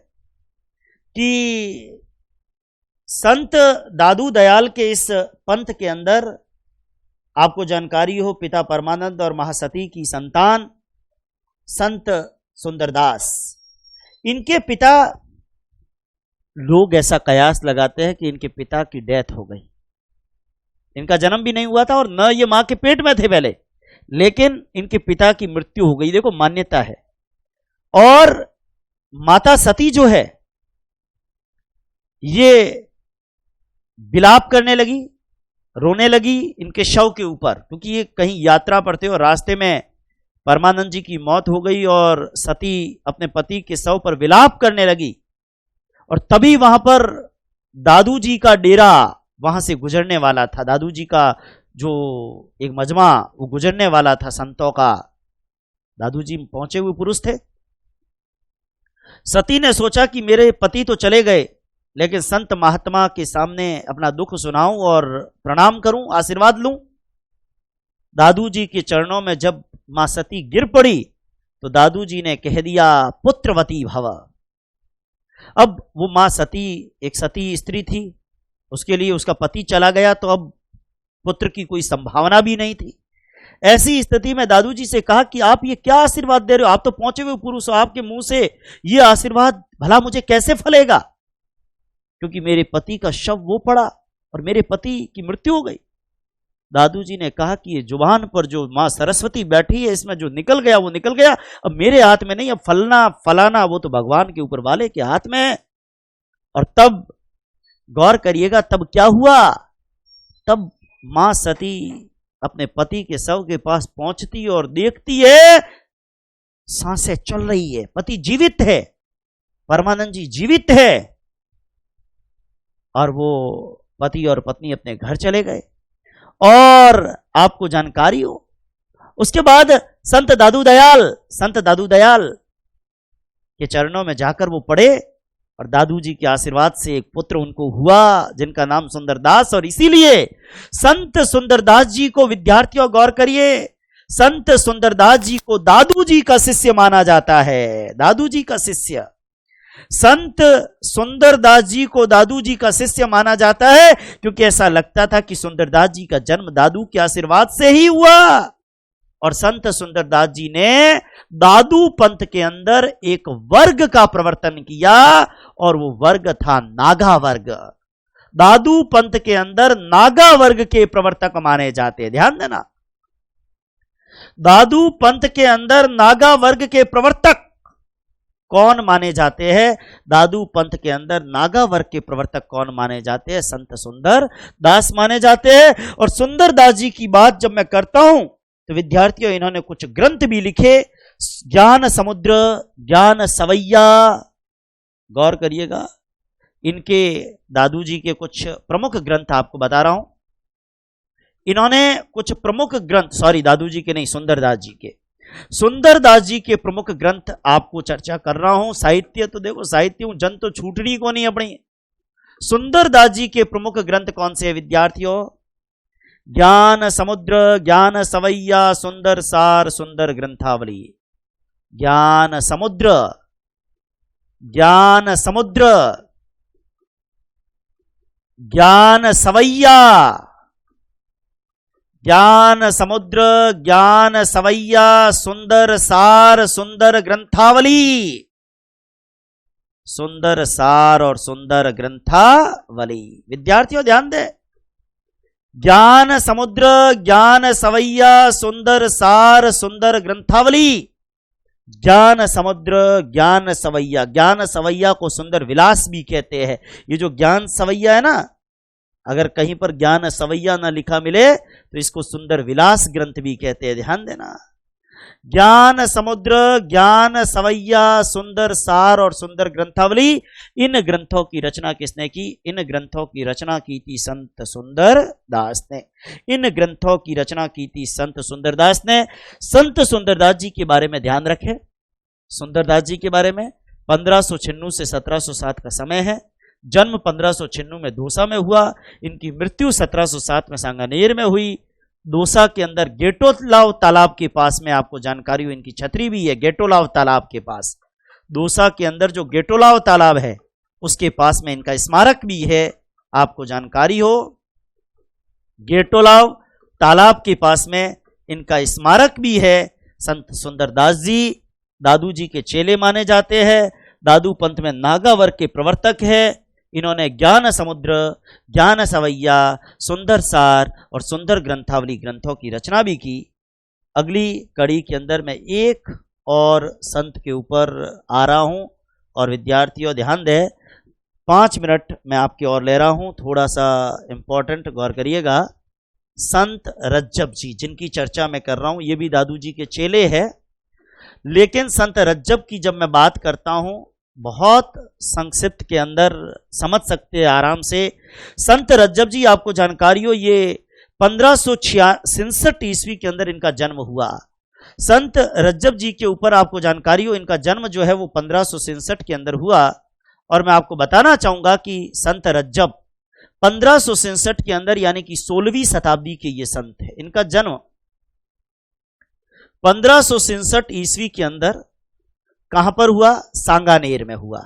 कि संत दादू दयाल के इस पंथ के अंदर, आपको जानकारी हो, पिता परमानंद और महासती की संतान संत सुंदरदास, इनके पिता, लोग ऐसा कयास लगाते हैं कि इनके पिता की डेथ हो गई। इनका जन्म भी नहीं हुआ था और न ये मां के पेट में थे पहले, लेकिन इनके पिता की मृत्यु हो गई। देखो मान्यता है। और माता सती जो है ये विलाप करने लगी, रोने लगी इनके शव के ऊपर, क्योंकि ये कहीं यात्रा पर थे और रास्ते में परमानंद जी की मौत हो गई और सती अपने पति के शव पर विलाप करने लगी, और तभी वहां पर दादू जी का डेरा वहां से गुजरने वाला था। दादू जी का जो एक मजमा वो गुजरने वाला था संतों का। दादू जी पहुंचे हुए पुरुष थे। सती ने सोचा कि मेरे पति तो चले गए, लेकिन संत महात्मा के सामने अपना दुख सुनाऊं और प्रणाम करूं, आशीर्वाद लूं। दादू जी के चरणों में जब मां सती गिर पड़ी तो दादू जी ने कह दिया, पुत्रवती भव। अब वो मां सती एक सती स्त्री थी, उसके लिए उसका पति चला गया तो अब पुत्र की कोई संभावना भी नहीं थी। ऐसी स्थिति में दादू जी से कहा कि आप ये क्या आशीर्वाद दे रहे हो, आप तो पहुंचे हुए पुरुष हो, आपके मुंह से ये आशीर्वाद भला मुझे कैसे फलेगा, क्योंकि मेरे पति का शव वो पड़ा और मेरे पति की मृत्यु हो गई। दादू जी ने कहा कि ये जुबान पर जो मां सरस्वती बैठी है, इसमें जो निकल गया वो निकल गया, अब मेरे हाथ में नहीं, अब फलना फलाना वो तो भगवान के ऊपर वाले के हाथ में है। और तब गौर करिएगा तब क्या हुआ, तब मां सती अपने पति के शव के पास पहुंचती और देखती है सांसें चल रही है, पति जीवित है, परमानंद जी जीवित है, और वो पति और पत्नी अपने घर चले गए। और आपको जानकारी हो, उसके बाद संत दादू दयाल के चरणों में जाकर वो पड़े और दादू जी के आशीर्वाद से एक पुत्र उनको हुआ जिनका नाम सुंदरदास। और इसीलिए संत सुंदरदास जी को, विद्यार्थियों गौर करिए, संत सुंदरदास जी को दादू जी का शिष्य माना जाता है। दादू जी का शिष्य, संत सुंदरदास जी को दादू जी का शिष्य माना जाता है, क्योंकि ऐसा लगता था कि सुंदरदास जी का जन्म दादू के आशीर्वाद से ही हुआ। और संत सुंदरदास जी ने दादू पंथ के अंदर एक वर्ग का प्रवर्तन किया, और वो वर्ग था नागा वर्ग। दादू पंथ के अंदर नागा वर्ग के प्रवर्तक माने जाते, ध्यान देना, दादू पंथ के अंदर नागा वर्ग के प्रवर्तक कौन माने जाते हैं? दादू पंथ के अंदर नागा वर्ग के प्रवर्तक कौन माने जाते हैं? संत सुंदर दास माने जाते हैं। और सुंदर दास जी की बात जब मैं करता हूं तो विद्यार्थियों, इन्होंने कुछ ग्रंथ भी लिखे, ज्ञान समुद्र, ज्ञान सवैया, गौर करिएगा, इनके दादू जी के कुछ प्रमुख ग्रंथ आपको बता रहा हूं। इन्होंने कुछ प्रमुख ग्रंथ, सॉरी दादू जी के नहीं, सुंदरदास जी के, सुंदरदास जी के प्रमुख ग्रंथ आपको चर्चा कर रहा हूं। साहित्य तो देखो, साहित्य जन तो छूटनी को नहीं अपनी। सुंदरदास जी के प्रमुख ग्रंथ कौन से हैं विद्यार्थियों? ज्ञान समुद्र, ज्ञान सवैया, सुंदर सार, सुंदर ग्रंथावली। ज्ञान समुद्र, ज्ञान समुद्र, ज्ञान सवैया, ज्ञान समुद्र, ज्ञान सवैया, सुंदर सार, सुंदर ग्रंथावली। सुंदर सार और सुंदर ग्रंथावली, विद्यार्थियों ध्यान दें, ज्ञान समुद्र, ज्ञान सवैया, सुंदर सार, सुंदर ग्रंथावली। ज्ञान समुद्र, ज्ञान सवैया, ज्ञान सवैया को सुंदर विलास भी कहते हैं। ये जो ज्ञान सवैया है ना, अगर कहीं पर ज्ञान सवैया ना लिखा मिले तो इसको सुंदर विलास ग्रंथ भी कहते हैं, ध्यान देना। ज्ञान समुद्र, ज्ञान सवैया, सुंदर सार और सुंदर ग्रंथावली, इन ग्रंथों की रचना किसने की? इन ग्रंथों की रचना की थी संत सुंदरदास ने। इन ग्रंथों की रचना की थी संत सुंदरदास ने। संत सुंदरदास जी के बारे में ध्यान रखें, सुंदरदास जी के बारे में 1596 से 1707 का समय है। जन्म 1596 में दौसा में हुआ, इनकी मृत्यु 1707 में सांगानेर में हुई। दौसा के अंदर गेटोलाव तालाब के पास में, आपको जानकारी हो, इनकी छतरी भी है गेटोलाव तालाब के पास। दौसा के अंदर जो गेटोलाव तालाब है उसके पास में इनका स्मारक भी है, आपको जानकारी हो। गेटोलाव तालाब के पास में इनका स्मारक भी है। संत सुंदरदास जी दादू जी के चेले माने जाते हैं, दादू पंथ में नागा वर्ग के प्रवर्तक है। इन्होंने ज्ञान समुद्र, ज्ञान सवैया, सुंदर सार और सुंदर ग्रंथावली ग्रंथों की रचना भी की। अगली कड़ी के अंदर मैं एक और संत के ऊपर आ रहा हूं, और विद्यार्थियों ध्यान दें, 5 मिनट मैं आपकी ओर ले रहा हूं, थोड़ा सा इंपॉर्टेंट, गौर करिएगा। संत रज्जब जी, जिनकी चर्चा मैं कर रहा हूं, ये भी दादू जी के चेले हैं। लेकिन संत रज्जब की जब मैं बात करता हूं, बहुत संक्षिप्त के अंदर समझ सकते हैं आराम से। संत रज्जब जी, आपको जानकारी हो, ये 1566 ईस्वी के अंदर इनका जन्म हुआ। संत रज्जब जी के ऊपर आपको जानकारी हो, इनका जन्म जो है वो 1567 के अंदर हुआ। और मैं आपको बताना चाहूंगा कि संत रज्जब 1567 के अंदर, यानी कि 16वीं शताब्दी के ये संत है। इनका जन्म 1567 ईस्वी के अंदर कहां पर हुआ? सांगानेर में हुआ।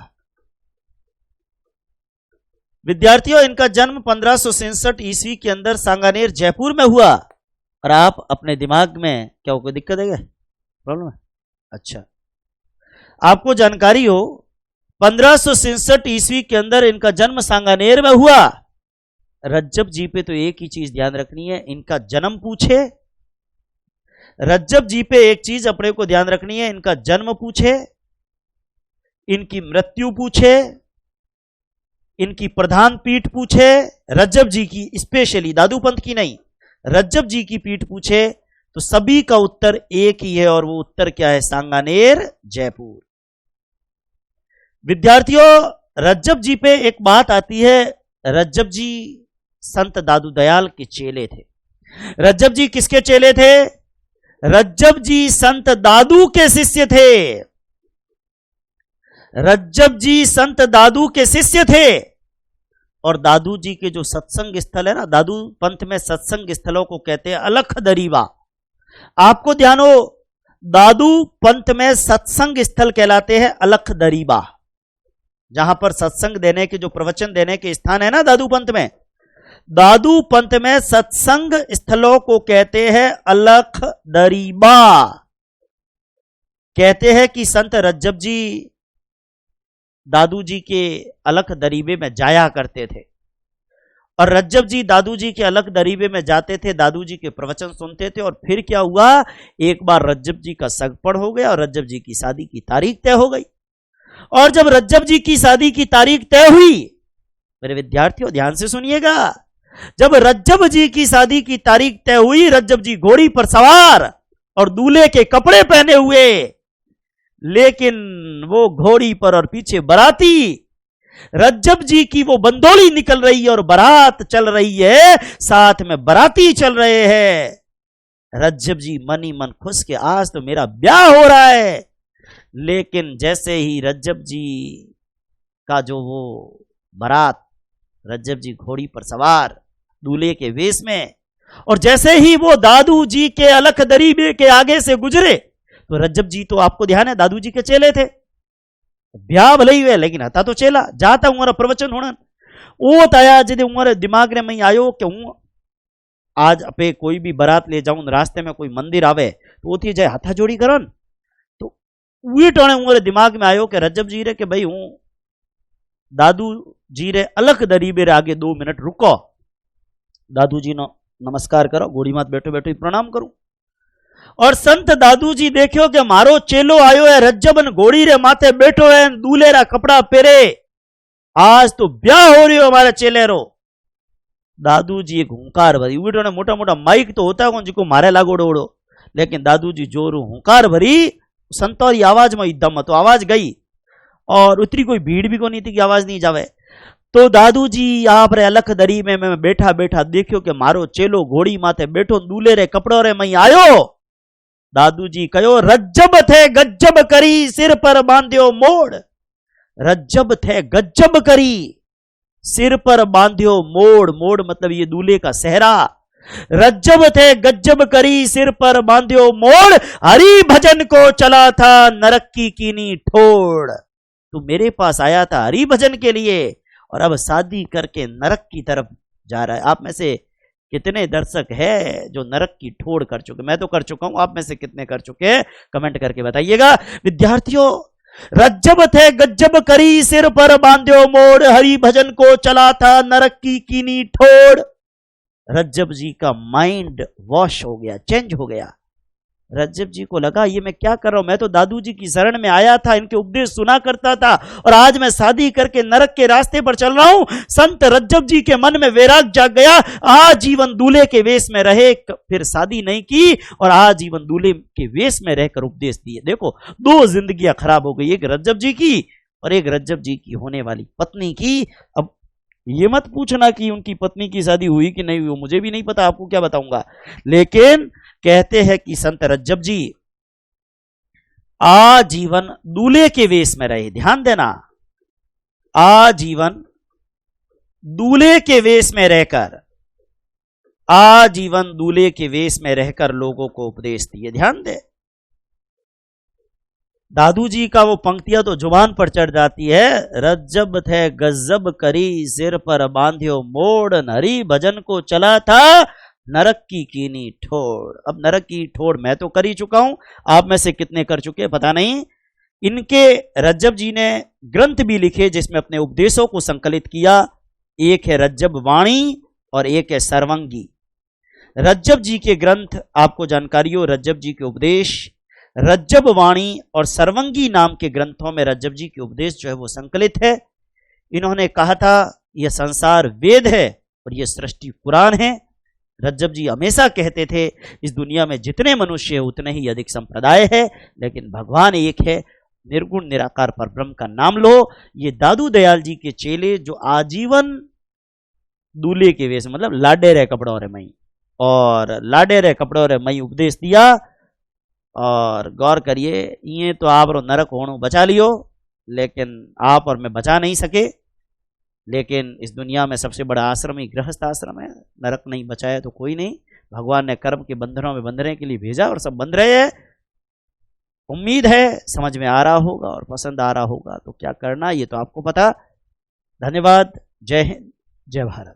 विद्यार्थियों, इनका जन्म 1567 ईस्वी के अंदर सांगानेर जयपुर में हुआ। और आप अपने दिमाग में क्या कोई दिक्कत है, क्या प्रॉब्लम है? अच्छा, आपको जानकारी हो 1567 ईस्वी के अंदर इनका जन्म सांगानेर में हुआ। रज्जब जी पे तो एक ही चीज ध्यान रखनी है, इनका जन्म पूछे। रज्जब जी पे एक चीज अपने को ध्यान रखनी है, इनका जन्म पूछे, इनकी मृत्यु पूछे, इनकी प्रधान पीठ पूछे। रज्जब जी की स्पेशली, दादू पंथ की नहीं, रज्जब जी की पीठ पूछे तो सभी का उत्तर एक ही है, और वो उत्तर क्या है? सांगानेर जयपुर। विद्यार्थियों, रज्जब जी पे एक बात आती है, रज्जब जी संत दादू दयाल के चेले थे। रज्जब जी किसके चेले थे? रज्जब जी संत दादू के शिष्य थे। रज्जब जी संत दादू के शिष्य थे। और दादू जी के जो सत्संग स्थल है ना, दादू पंथ में सत्संग स्थलों को कहते हैं अलख दरीबा। आपको ध्यान हो, दादू पंथ में सत्संग स्थल कहलाते हैं अलख दरीबा। जहां पर सत्संग देने के, जो प्रवचन देने के स्थान है ना दादू पंथ में, दादू पंथ में सत्संग स्थलों को कहते हैं अलख दरीबा। कहते हैं कि संत रज्जब जी दादू जी के अलख दरीबे में जाया करते थे। और रज्जब जी दादू जी के अलख दरीबे में जाते थे, दादू जी के प्रवचन सुनते थे। और फिर क्या हुआ, एक बार रज्जब जी का सगपड़ हो गया और रज्जब जी की शादी की तारीख तय हो गई। और जब रज्जब जी की शादी की तारीख तय हुई, मेरे विद्यार्थियों ध्यान से सुनिएगा, जब रज्जब जी की शादी की तारीख तय हुई, रज्जब जी घोड़ी पर सवार और दूल्हे के कपड़े पहने हुए, लेकिन वो घोड़ी पर और पीछे बराती, रज्जब जी की वो बंदोली निकल रही है और बारात चल रही है, साथ में बराती चल रहे हैं। रज्जब जी मन ही मन खुश के आज तो मेरा ब्याह हो रहा है। लेकिन जैसे ही रज्जब जी का जो वो बारात, रज्जब जी घोड़ी पर सवार दूल्हे के वेश में, और जैसे ही वो दादू जी के अलख दरीबे के आगे से गुजरे, तो रज्जब जी तो आपको ध्यान है दादू जी के चेले थे, ब्याह भले ही हुए लेकिन हता तो चेला जाता हूं प्रवचन होना वो ताया जिदे उमर दिमाग ने मैं आयो कि हूं आज अपे कोई भी बारात ले जाऊं, रास्ते में कोई मंदिर आवे तो वो थी जाए हाथा जोड़ी करन। तो वही टोने उमर दिमाग में आयो कि रज्जब जी रे कि भाई हूं दादू जी रे अलख दरीबे रे आगे 2 मिनट रुको, दादू जी नो नमस्कार करो, घोड़ी मात बैठो बैठो प्रणाम करूं। और संत दादू जी देखियो कि मारो चेलो आयो है, रज्जबन घोड़ी रे माथे बैठो है, दूल्हे रा कपड़ा पहरे, आज तो ब्याह हो रही हो हमारे चेले रो। दादू जी एक हुंकार भरी, उड़ो ने मोटा मोटा माइक तो होता है जिको मारे लागोड़ो उड़ो, लेकिन दादू जी जोरू हुंकार भरी, संतौरी आवाज में एकदम तो आवाज गई, और उतरी कोई भीड़ भी को नहीं थी कि आवाज नहीं जावे। तो दादू जी आप रे अलख दरी में मैं बैठा बैठा देखियो कि मारो चेलो घोड़ी माथे बैठो, दूल्हे रे कपड़ो रे मई आयो। दादू जी कहो रज्जब थे गज्जब करी, सिर पर बांध्यो मोड़। रज्जब थे गज्जब करी, सिर पर बांध्यो मोड़। मोड़ मतलब ये दूल्हे का सेहरा। रज्जब थे गज्जब करी, सिर पर बांध्यो मोड़, हरि भजन को चला था नरक की कीनी ठोड़। तू मेरे पास आया था हरि भजन के लिए और अब शादी करके नरक की तरफ जा रहा है। आप में से कितने दर्शक है जो नरक की ठोड़ कर चुके? मैं तो कर चुका हूं, आप में से कितने कर चुके हैं कमेंट करके बताइएगा। विद्यार्थियों, रज्जब थे गज्जब करी, सिर पर बांध्यो मोड़, हरि भजन को चला था नरक की कीनी ठोड़। रज्जब जी का माइंड वॉश हो गया, चेंज हो गया। रज्जब जी को लगा ये मैं क्या कर रहा हूं, मैं तो दादू जी की शरण में आया था, इनके उपदेश सुना करता था, और आज मैं शादी करके नरक के रास्ते पर चल रहा हूं। संत रज्जब जी के मन में वैराग जाग गया, आजीवन दूल्हे के वेश में रहे, फिर शादी नहीं की और आजीवन दूल्हे के वेश में रहकर उपदेश दिए। देखो, दो जिंदगियां खराब हो गई, एक रज्जब जी की और एक रज्जब जी की होने वाली पत्नी की। अब ये मत पूछना कि उनकी पत्नी की शादी हुई कि नहीं हुई, मुझे भी नहीं पता, आपको क्या बताऊंगा। लेकिन कहते हैं कि संत रज्जब जी आजीवन दूल्हे के वेश में रहे। ध्यान देना, आजीवन दूल्हे के वेश में रहकर, आजीवन दूल्हे के वेश में रहकर लोगों को उपदेश दिए। ध्यान दे, दादू जी का वो पंक्तियां तो जुबान पर चढ़ जाती है। रज्जब थे गजब करी, सिर पर बांध्यो मोड़, हरि भजन को चला था, नरक की कीनी ठोड़। अब नरक की ठोड़ मैं तो कर ही चुका हूं, आप में से कितने कर चुके पता नहीं। इनके रज्जब जी ने ग्रंथ भी लिखे जिसमें अपने उपदेशों को संकलित किया। एक है रज्जब वाणी और एक है सर्वंगी। रज्जब जी के ग्रंथ आपको जानकारी हो, रज्जब जी के उपदेश, रज्जब वाणी और सर्वंगी नाम के ग्रंथों में रज्जब जी के उपदेश जो है वो संकलित है। इन्होंने कहा था यह संसार वेद है और यह सृष्टि पुराण है। रज्जब जी हमेशा कहते थे इस दुनिया में जितने मनुष्य है उतने ही अधिक संप्रदाय है, लेकिन भगवान एक है। निर्गुण निराकार परब्रह्म का नाम लो। ये दादू दयाल जी के चेले जो आजीवन दूल्हे के वेश, मतलब लाडे रे कपड़ों रे मई, और लाडे रे कपड़ों रे मई उपदेश दिया। और गौर करिए, ये तो आप नरक होणु बचा लियो, लेकिन आप और मैं बचा नहीं सके। लेकिन इस दुनिया में सबसे बड़ा आश्रम ही गृहस्थ आश्रम है। नरक नहीं बचाया तो कोई नहीं, भगवान ने कर्म के बंधनों में बंधने के लिए भेजा और सब बंध रहे हैं। उम्मीद है समझ में आ रहा होगा और पसंद आ रहा होगा, तो क्या करना ये तो आपको पता। धन्यवाद। जय हिंद, जय भारत।